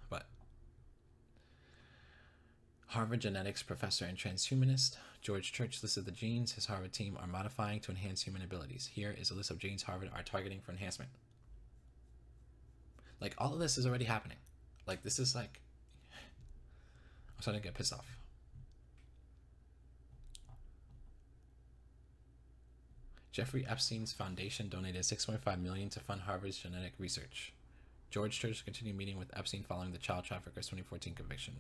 But Harvard genetics professor and transhumanist George Church listed the genes his Harvard team are modifying to enhance human abilities. Here is a list of genes Harvard are targeting for enhancement. Like, all of this is already happening. Like, this is like, I'm starting to get pissed off. Jeffrey Epstein's foundation donated $6.5 million to fund Harvard's genetic research. George Church continued meeting with Epstein following the child trafficker's 2014 conviction.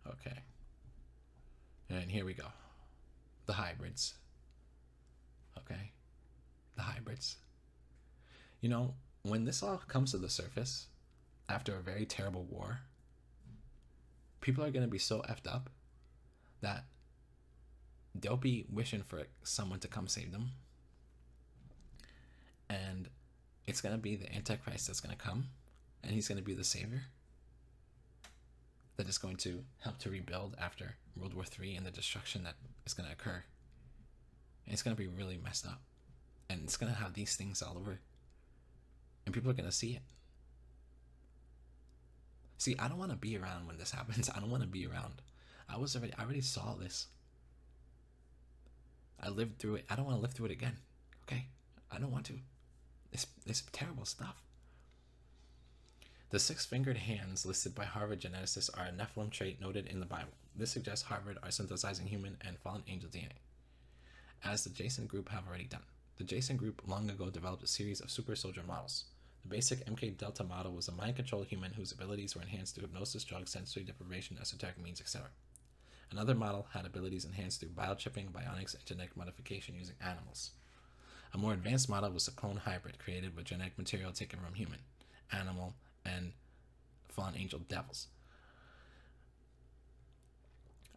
Okay. And here we go. The hybrids. Okay. The hybrids. You know, when this all comes to the surface, after a very terrible war, people are going to be so effed up that they'll be wishing for someone to come save them. And it's going to be the Antichrist that's going to come, and he's going to be the savior. that is going to help to rebuild after World War III and the destruction that is going to occur. And it's going to be really messed up. And it's going to have these things all over. And people are going to see it. See, I don't want to be around when this happens. I don't want to be around. I already saw this. I lived through it. I don't want to live through it again. Okay? I don't want to. It's terrible stuff. The six-fingered hands listed by Harvard geneticists are a Nephilim trait noted in the Bible. This suggests Harvard are synthesizing human and fallen angel DNA, as the Jason Group have already done. The Jason Group long ago developed a series of super soldier models. The basic MK Delta model was a mind-controlled human whose abilities were enhanced through hypnosis, drugs, sensory deprivation, esoteric means, etc. Another model had abilities enhanced through biochipping, bionics, and genetic modification using animals. A more advanced model was a clone hybrid created with genetic material taken from human, animal, and fallen angel devils.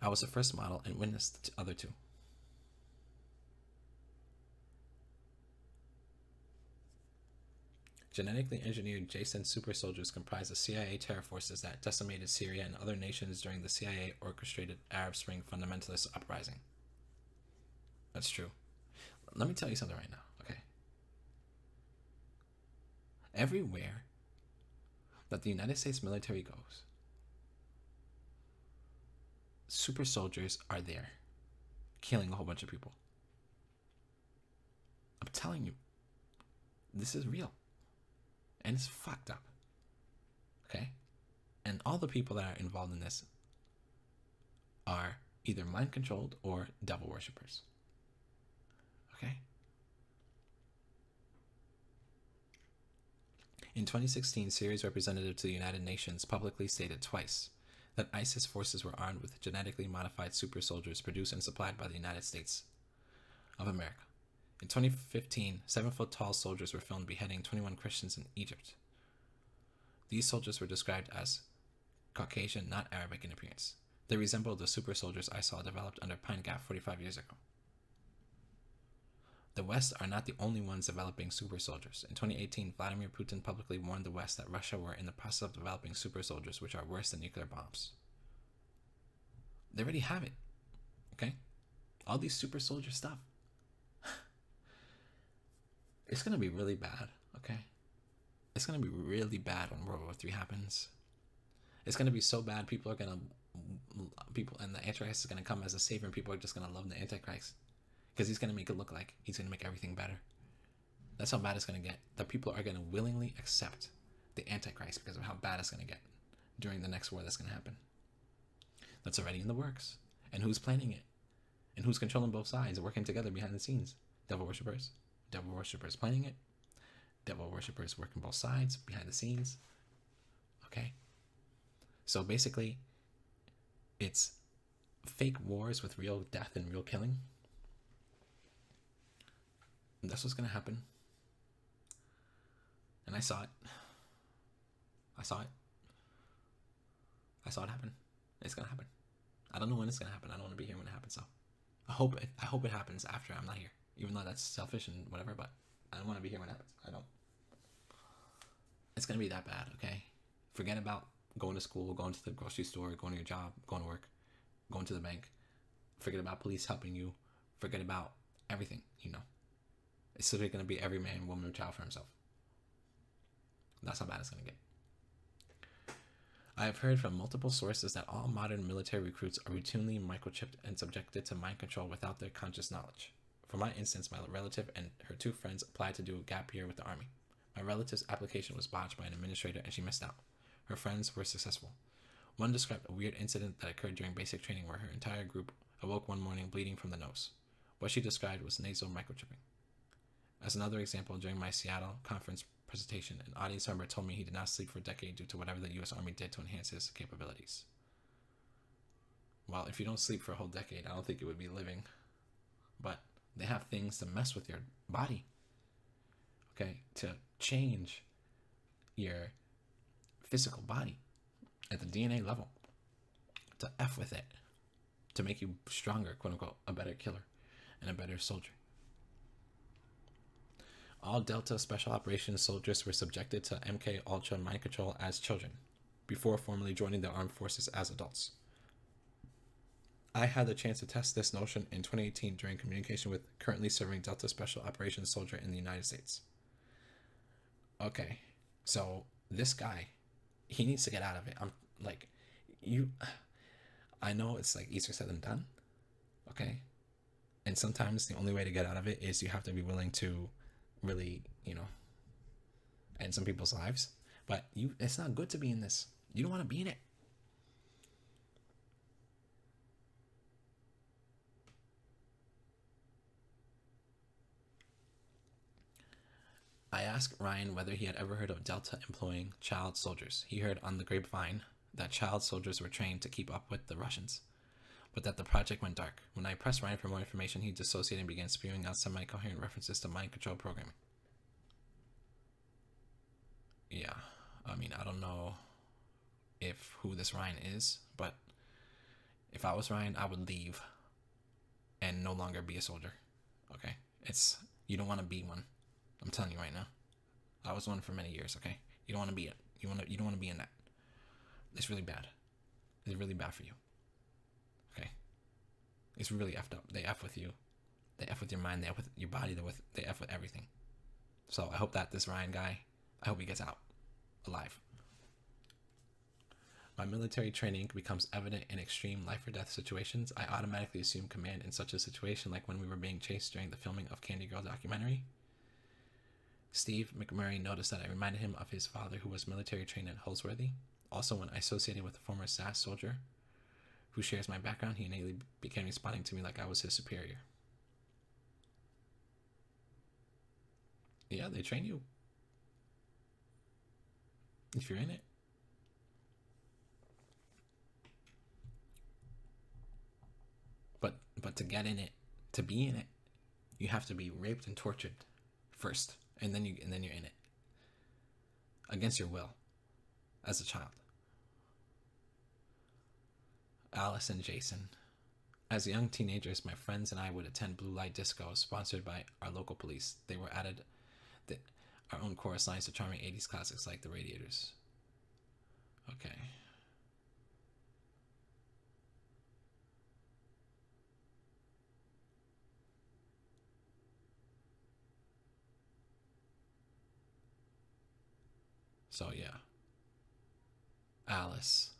I was the first model and witnessed the other two. Genetically engineered Jason super soldiers comprise the CIA terror forces that decimated Syria and other nations during the CIA orchestrated Arab Spring fundamentalist uprising. That's true. Let me tell you something right now, okay? Everywhere that the United States military goes, super soldiers are there, killing a whole bunch of people. I'm telling you, this is real. And it's fucked up. Okay? And all the people that are involved in this are either mind controlled or devil worshippers. Okay? In 2016, Syria's representative to the United Nations publicly stated twice that ISIS forces were armed with genetically modified super soldiers produced and supplied by the United States of America. In 2015, 7-foot-tall soldiers were filmed beheading 21 Christians in Egypt. These soldiers were described as Caucasian, not Arabic in appearance. They resembled the super soldiers I saw developed under Pine Gap 45 years ago. The West are not the only ones developing super soldiers. In 2018, Vladimir Putin publicly warned the West that Russia were in the process of developing super soldiers, which are worse than nuclear bombs. They already have it. Okay? All these super soldier stuff. It's going to be really bad, okay? It's going to be really bad when World War III happens. It's going to be so bad, and the Antichrist is going to come as a savior, and people are just going to love the Antichrist. Because he's going to make it look like he's going to make everything better. That's how bad it's going to get. The people are going to willingly accept the Antichrist because of how bad it's going to get during the next war that's going to happen. That's already in the works. And who's planning it? And who's controlling both sides, working together behind the scenes? Devil worshippers. Devil worshippers planning it. Devil worshippers working both sides, behind the scenes. Okay? So basically, it's fake wars with real death and real killing. And that's what's going to happen. And I saw it. I saw it happen. It's going to happen. I don't know when it's going to happen. I don't want to be here when it happens, so I hope it happens after I'm not here. Even though that's selfish and whatever, but I don't want to be here when it happens. I don't. It's going to be that bad, okay? Forget about going to school, going to the grocery store, going to your job, going to work, going to the bank. Forget about police helping you. Forget about everything, you know. It's literally going to be every man, woman, or child for himself. That's how bad it's going to get. I have heard from multiple sources that all modern military recruits are routinely microchipped and subjected to mind control without their conscious knowledge. For my instance, my relative and her two friends applied to do a gap year with the Army. My relative's application was botched by an administrator and she missed out. Her friends were successful. One described a weird incident that occurred during basic training where her entire group awoke one morning bleeding from the nose. What she described was nasal microchipping. As another example, during my Seattle conference presentation, an audience member told me he did not sleep for a decade due to whatever the U.S. Army did to enhance his capabilities. Well, if you don't sleep for a whole decade, I don't think it would be living. But they have things to mess with your body. Okay? To change your physical body at the DNA level. To F with it. To make you stronger, quote unquote, a better killer and a better soldier. All Delta Special Operations soldiers were subjected to MKUltra mind control as children. before formally joining the armed forces as adults. I had the chance to test this notion in 2018 during communication with currently serving Delta Special Operations soldier in the United States. Okay, so this guy, he needs to get out of it. I'm like, I know it's like easier said than done, okay? And sometimes the only way to get out of it is you have to be willing to really, end some people's lives. But it's not good to be in this. You don't want to be in it. I asked Ryan whether he had ever heard of Delta employing child soldiers. He heard on the grapevine that child soldiers were trained to keep up with the Russians, but that the project went dark. When I pressed Ryan for more information, he dissociated and began spewing out semi-coherent references to mind control programming. Yeah, I mean, I don't know who this Ryan is, but if I was Ryan, I would leave and no longer be a soldier. Okay? You don't want to be one. I'm telling you right now. I was one for many years, okay? You don't want to be it. You don't want to be in that. It's really bad. It's really bad for you. Okay? It's really effed up. They F with you. They F with your mind. They F with your body. They F with everything. So I hope that this Ryan guy, I hope he gets out alive. My military training becomes evident in extreme life or death situations. I automatically assume command in such a situation, like when we were being chased during the filming of Candy Girl documentary. Steve McMurray noticed that I reminded him of his father, who was military trained in Holsworthy. Also, when I associated with a former SAS soldier who shares my background, he innately began responding to me like I was his superior. Yeah, they train you. If you're in it. But to get in it, to be in it, you have to be raped and tortured first, and then you're in it. Against your will, as a child. Alice and Jason. As young teenagers, my friends and I would attend blue light discos sponsored by our local police. They were added our own chorus lines to charming 80s classics like The Radiators. Okay. So yeah. Alice.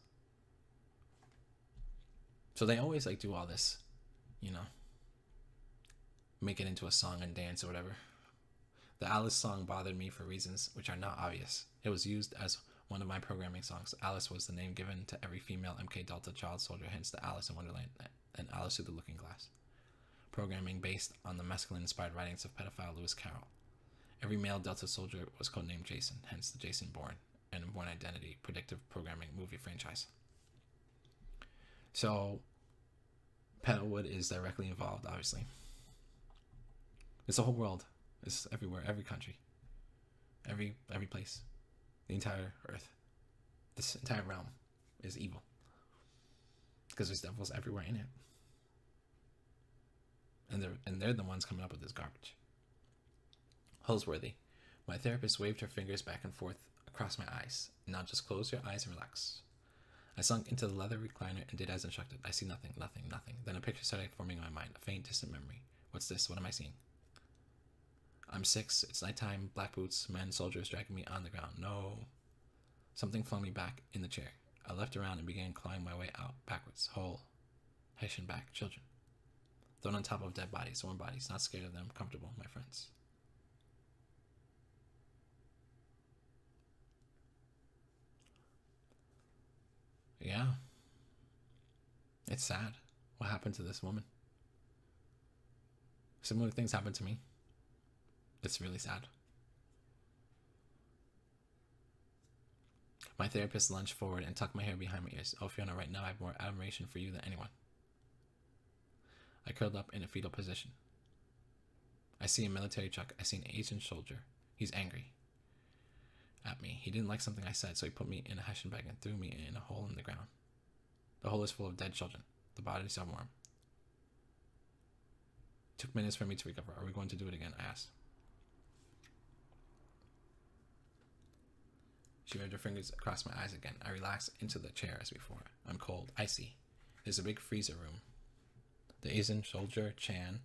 So they always do all this, make it into a song and dance or whatever. The Alice song bothered me for reasons which are not obvious. It was used as one of my programming songs. Alice was the name given to every female MK Delta child soldier, hence the Alice in Wonderland and Alice Through the Looking Glass. Programming based on the masculine-inspired writings of pedophile Lewis Carroll. Every male Delta soldier was codenamed Jason, hence the Jason Bourne and Bourne Identity predictive programming movie franchise. So, Petalwood is directly involved, obviously. It's the whole world. It's everywhere, every country, every place, the entire earth. This entire realm is evil because there's devils everywhere in it, and they're the ones coming up with this garbage. Holsworthy. My therapist waved her fingers back and forth across my eyes. Now just close your eyes and relax. I sunk into the leather recliner and did as instructed. I see nothing. Then a picture started forming in my mind, a faint, distant memory. What's this? What am I seeing? I'm 6. It's nighttime. Black boots. Men, soldiers dragging me on the ground. No. Something flung me back in the chair. I left around and began clawing my way out, backwards. Whole. Hessian back. Children. Thrown on top of dead bodies, warm bodies. Not scared of them. Comfortable, my friends. Yeah. It's sad what happened to this woman. Similar things happened to me. It's really sad. My therapist lunged forward and tucked my hair behind my ears. Oh, Fiona, right now I have more admiration for you than anyone. I curled up in a fetal position. I see a military truck. I see an Asian soldier. He's angry at me. He didn't like something I said, so he put me in a Hessian bag and threw me in a hole in the ground. The hole is full of dead children. The bodies are warm. It took minutes for me to recover. Are we going to do it again? I asked. She moved her fingers across my eyes again. I relaxed into the chair as before. I'm cold, icy. There's a big freezer room. The Asian soldier, Chan,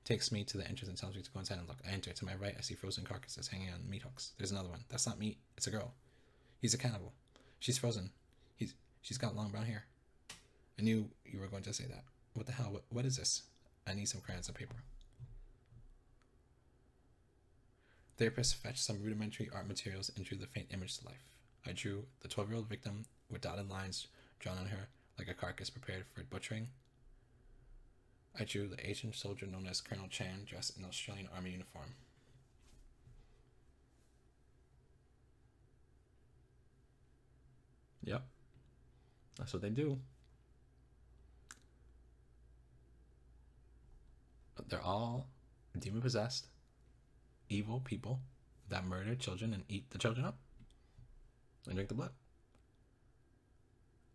takes me to the entrance and tells me to go inside and look. I enter. To my right, I see frozen carcasses hanging on meat hooks. There's another one. That's not meat. It's a girl. He's a cannibal. She's frozen. She's got long brown hair. I knew you were going to say that. What the hell? What is this? I need some crayons and paper. Therapist fetched some rudimentary art materials and drew the faint image to life. I drew the 12-year-old victim with dotted lines drawn on her like a carcass prepared for butchering. I drew the Asian soldier known as Colonel Chan dressed in Australian Army uniform. Yep. That's what they do. They're all demon-possessed, evil people that murder children and eat the children up and drink the blood.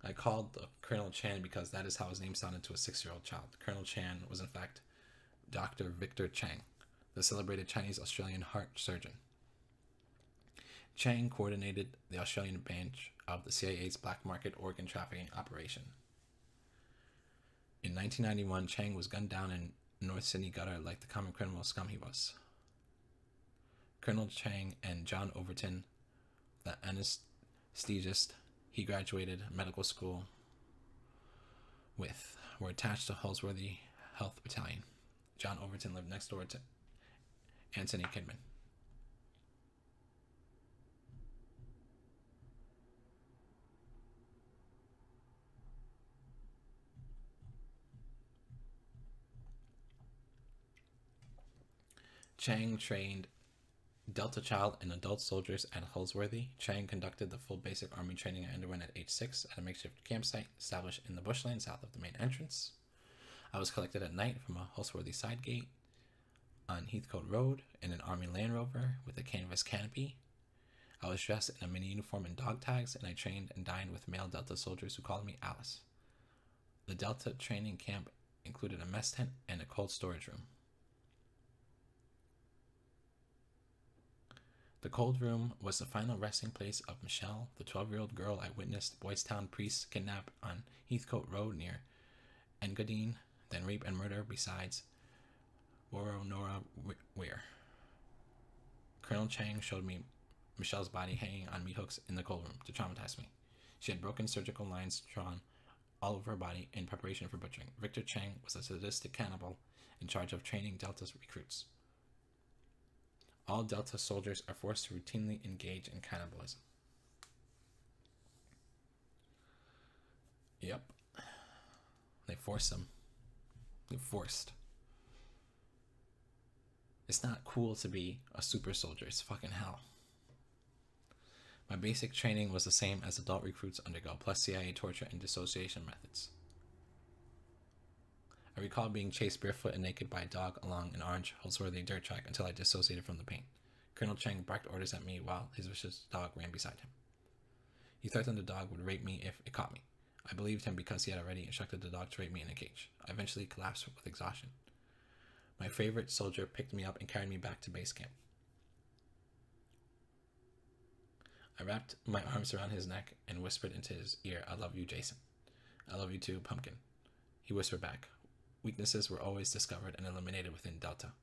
I called the Colonel Chan because that is how his name sounded to a 6-year-old child. Colonel Chan was in fact Dr. Victor Chang, the celebrated Chinese-Australian heart surgeon. Chang coordinated the Australian branch of the CIA's black market organ trafficking operation. In 1991, Chang was gunned down in North Sydney gutter like the common criminal scum he was. Colonel Chang and John Overton, the anesthetist he graduated medical school with, were attached to Holsworthy Health Battalion. John Overton lived next door to Anthony Kidman. Chang trained Delta Child and adult soldiers at Holsworthy. Chang conducted the full basic army training I underwent at age 6 at a makeshift campsite established in the bushland south of the main entrance. I was collected at night from a Holsworthy side gate on Heathcote Road in an Army Land Rover with a canvas canopy. I was dressed in a mini uniform and dog tags, and I trained and dined with male Delta soldiers who called me Alice. The Delta training camp included a mess tent and a cold storage room. The cold room was the final resting place of Michelle, the 12-year-old girl I witnessed Boys Town priests kidnap on Heathcote Road near Engadine, then rape and murder besides Woronora Weir. Colonel Chang showed me Michelle's body hanging on meat hooks in the cold room to traumatize me. She had broken surgical lines drawn all over her body in preparation for butchering. Victor Chang was a sadistic cannibal in charge of training Delta's recruits. All Delta soldiers are forced to routinely engage in cannibalism. Yep. They force them. They're forced. It's not cool to be a super soldier. It's fucking hell. My basic training was the same as adult recruits undergo, plus CIA torture and dissociation methods. I recall being chased barefoot and naked by a dog along an orange Holsworthy dirt track until I dissociated from the pain. Colonel Chang barked orders at me while his vicious dog ran beside him. He threatened the dog would rape me if it caught me. I believed him because he had already instructed the dog to rape me in a cage. I eventually collapsed with exhaustion. My favorite soldier picked me up and carried me back to base camp. I wrapped my arms around his neck and whispered into his ear, "I love you, Jason." "I love you too, Pumpkin." He whispered back. Weaknesses were always discovered and eliminated within Delta.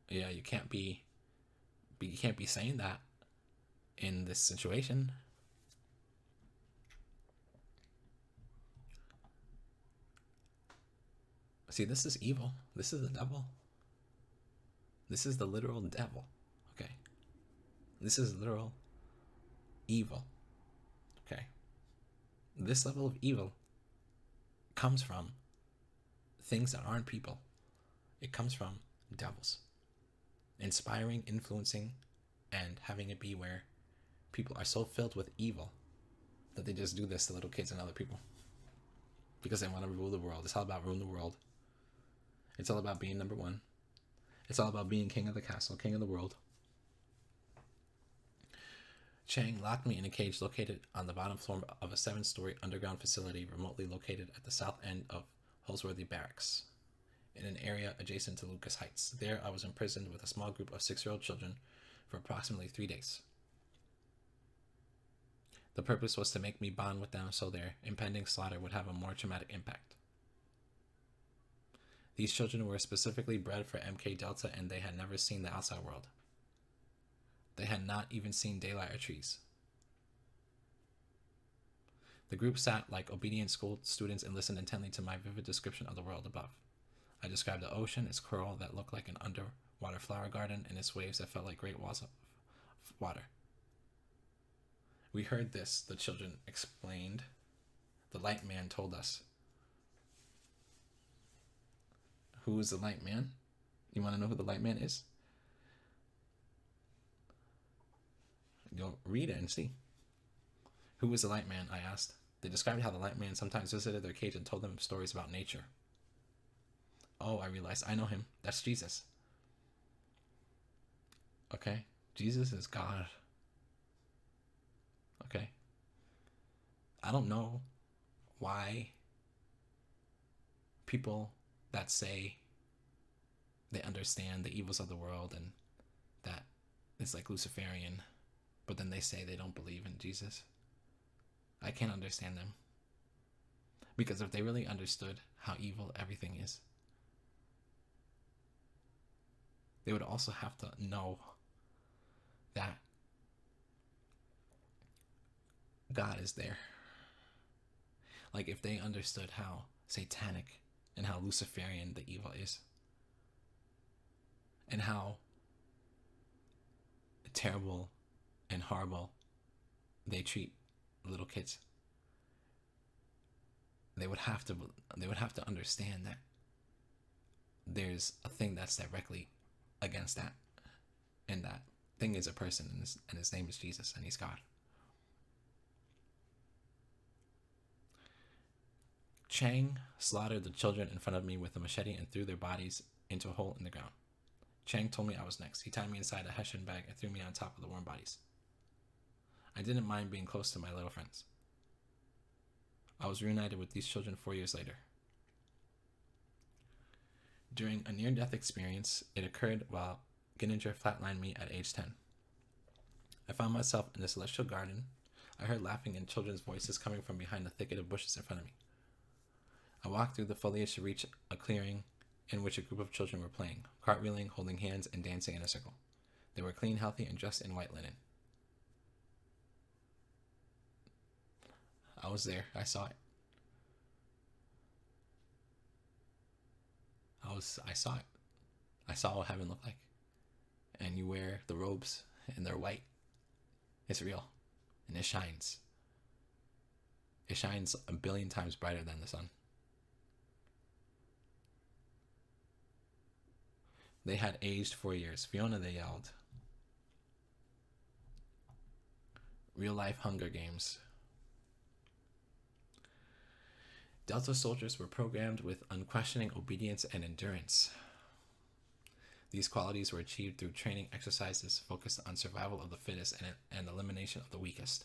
Yeah, you can't be saying that in this situation. See, this is evil. This is the devil. This is the literal devil. Okay. This is literal evil. Okay. This level of evil comes from things that aren't people. It comes from devils. Inspiring, influencing, and having it be where people are so filled with evil that they just do this to little kids and other people. Because they want to rule the world. It's all about ruling the world. It's all about being number one. It's all about being king of the castle, king of the world. Chang locked me in a cage located on the bottom floor of a 7-story underground facility remotely located at the south end of Holsworthy Barracks. in an area adjacent to Lucas Heights. There, I was imprisoned with a small group of 6-year-old children for approximately 3 days. The purpose was to make me bond with them so their impending slaughter would have a more traumatic impact. These children were specifically bred for MK Delta, and they had never seen the outside world. They had not even seen daylight or trees. The group sat like obedient school students and listened intently to my vivid description of the world above. I described the ocean, its coral that looked like an underwater flower garden, and its waves that felt like great walls of water. We heard this, the children explained. The light man told us. Who is the light man? You want to know who the light man is? You'll read it and see. Who is the light man? I asked. They described how the light man sometimes visited their cage and told them stories about nature. Oh, I realized. I know him. That's Jesus. Okay? Jesus is God. Okay? I don't know why people that say they understand the evils of the world and that it's like Luciferian, but then they say they don't believe in Jesus. I can't understand them. Because if they really understood how evil everything is, they would also have to know that God is there. Like if they understood how satanic and how Luciferian the evil is, and how terrible and horrible they treat little kids, they would have to understand that there's a thing that's directly against that, and that thing is a person, and his name is Jesus, and he's God. Chang slaughtered the children in front of me with a machete and threw their bodies into a hole in the ground. Chang told me I was next. He tied me inside a Hessian bag and threw me on top of the warm bodies. I didn't mind being close to my little friends. I was reunited with these children 4 years later. During a near-death experience, it occurred while Ginninger flatlined me at age 10. I found myself in the celestial garden. I heard laughing and children's voices coming from behind a thicket of bushes in front of me. I walked through the foliage to reach a clearing in which a group of children were playing, cartwheeling, holding hands, and dancing in a circle. They were clean, healthy, and dressed in white linen. I was there. I saw it. I saw it. I saw what heaven looked like. And you wear the robes, and they're white. It's real. And it shines. It shines a billion times brighter than the sun. They had aged 4 years. Fiona, they yelled. Real life Hunger Games. Delta soldiers were programmed with unquestioning obedience and endurance. These qualities were achieved through training exercises focused on survival of the fittest and elimination of the weakest.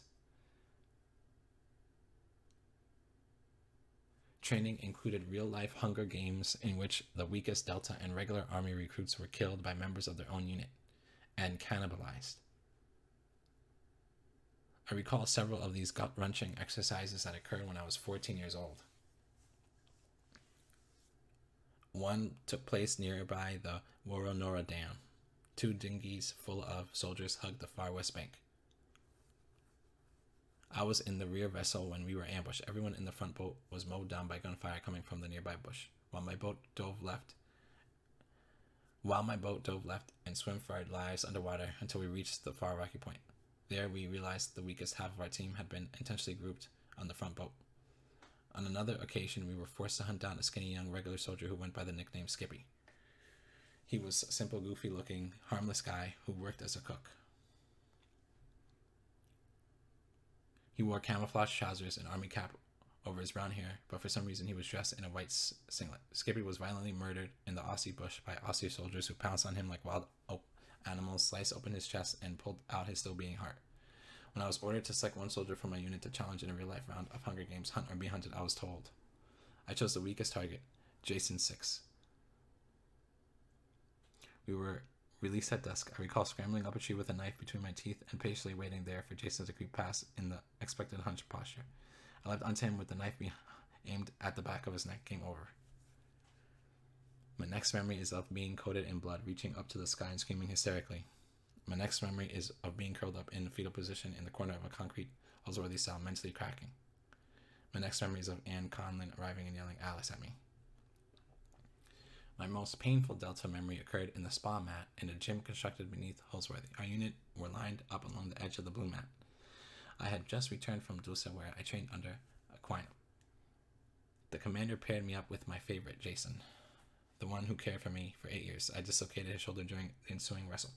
Training included real-life Hunger Games in which the weakest Delta and regular Army recruits were killed by members of their own unit and cannibalized. I recall several of these gut-wrenching exercises that occurred when I was 14 years old. One took place nearby the Woronora Dam. 2 dinghies full of soldiers hugged the far west bank. I was in the rear vessel when we were ambushed. Everyone in the front boat was mowed down by gunfire coming from the nearby bush, while my boat dove left and swam for our lives underwater until we reached the far rocky point. There we realized the weakest half of our team had been intentionally grouped on the front boat. On another occasion, we were forced to hunt down a skinny young regular soldier who went by the nickname Skippy. He was a simple, goofy-looking, harmless guy who worked as a cook. He wore camouflage trousers and army cap over his brown hair, but for some reason he was dressed in a white singlet. Skippy was violently murdered in the Aussie bush by Aussie soldiers who pounced on him like wild animals, sliced open his chest, and pulled out his still beating heart. When I was ordered to select one soldier from my unit to challenge in a real-life round of Hunger Games, hunt or be hunted, I was told. I chose the weakest target, Jason 6. We were released at dusk. I recall scrambling up a tree with a knife between my teeth and patiently waiting there for Jason to creep past in the expected hunch posture. I leapt onto him with the knife aimed at the back of his neck. Game over. My next memory is of being coated in blood, reaching up to the sky and screaming hysterically. My next memory is of being curled up in a fetal position in the corner of a concrete Holsworthy cell, mentally cracking. My next memory is of Anne Conlon arriving and yelling Alice at me. My most painful Delta memory occurred in the spa mat in a gym constructed beneath Holsworthy. Our unit were lined up along the edge of the blue mat. I had just returned from Dulce where I trained under Aquino. The commander paired me up with my favorite, Jason, the one who cared for me for 8 years. I dislocated his shoulder during the ensuing wrestle.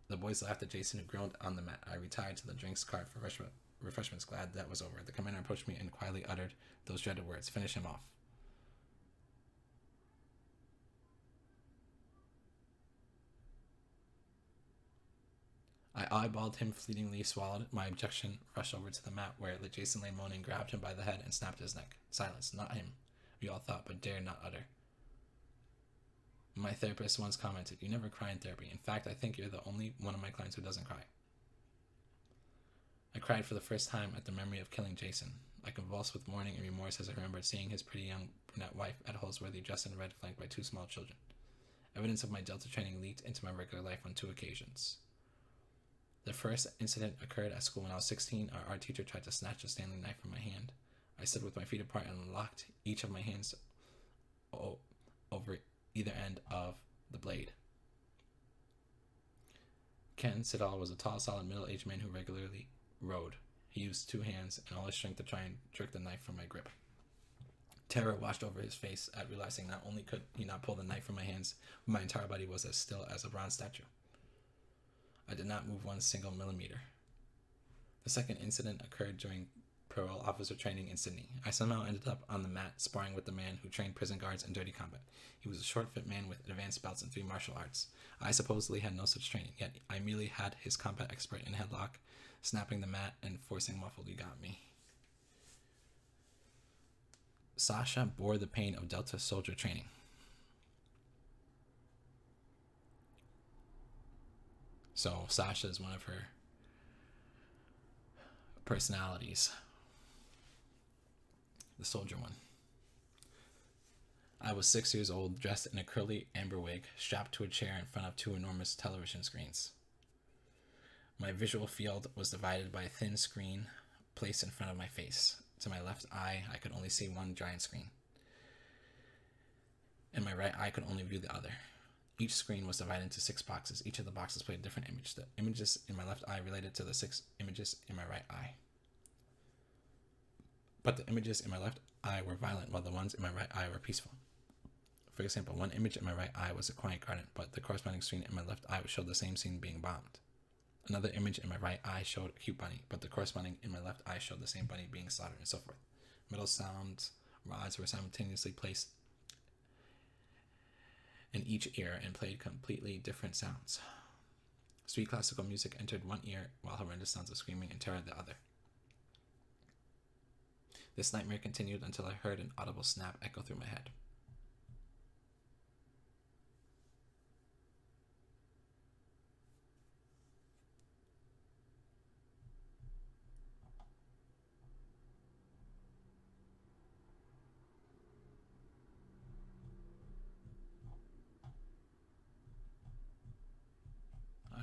The boys laughed at Jason, who groaned on the mat. I retired to the drinks cart for refreshments, glad that was over. The commander approached me and quietly uttered those dreaded words, "Finish him off." I eyeballed him fleetingly, swallowed my objection, rushed over to the mat where Jason lay moaning, grabbed him by the head, and snapped his neck. Silence, not him, we all thought, but dared not utter. My therapist once commented, "You never cry in therapy. In fact, I think you're the only one of my clients who doesn't cry." I cried for the first time at the memory of killing Jason. I convulsed with mourning and remorse as I remembered seeing his pretty young brunette wife at Holsworthy dressed in red, flanked by 2 small children. Evidence of my Delta training leaked into my regular life on 2 occasions. The first incident occurred at school when I was 16. Our art teacher tried to snatch a Stanley knife from my hand. I stood with my feet apart and locked each of my hands over either end of the blade. Ken Siddall was a tall, solid, middle-aged man who regularly rode. He used 2 hands and all his strength to try and jerk the knife from my grip. Terror washed over his face at realizing not only could he not pull the knife from my hands, but my entire body was as still as a bronze statue. I did not move 1 single millimeter. The second incident occurred during parole officer training in Sydney. I somehow ended up on the mat sparring with the man who trained prison guards in dirty combat. He was a short, fit man with advanced belts in 3 martial arts. I supposedly had no such training, yet I merely had his combat expert in headlock, snapping the mat and forcing muffled, "You got me." Sasha bore the pain of Delta soldier training. So Sasha is one of her personalities. The soldier one. I was 6 years old, dressed in a curly amber wig, strapped to a chair in front of 2 enormous television screens. My visual field was divided by a thin screen placed in front of my face. To my left eye, I could only see 1 giant screen. And my right eye could only view the other. Each screen was divided into 6 boxes. Each of the boxes played a different image. The images in my left eye related to the 6 images in my right eye. But the images in my left eye were violent, while the ones in my right eye were peaceful. For example, 1 image in my right eye was a quiet garden, but the corresponding screen in my left eye showed the same scene being bombed. Another image in my right eye showed a cute bunny, but the corresponding in my left eye showed the same bunny being slaughtered, and so forth. Metal sound rods were simultaneously placed in each ear and played completely different sounds. Sweet classical music entered 1 ear, while horrendous sounds of screaming and terror the other. This nightmare continued until I heard an audible snap echo through my head.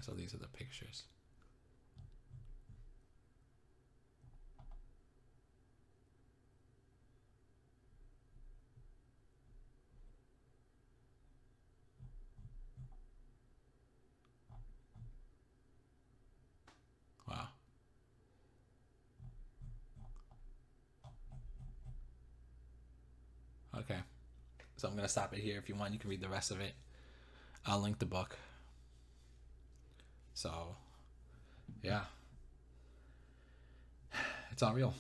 So these are the pictures. Wow. Okay. So I'm going to stop it here. If you want, you can read the rest of it. I'll link the book. So, yeah. It's all real.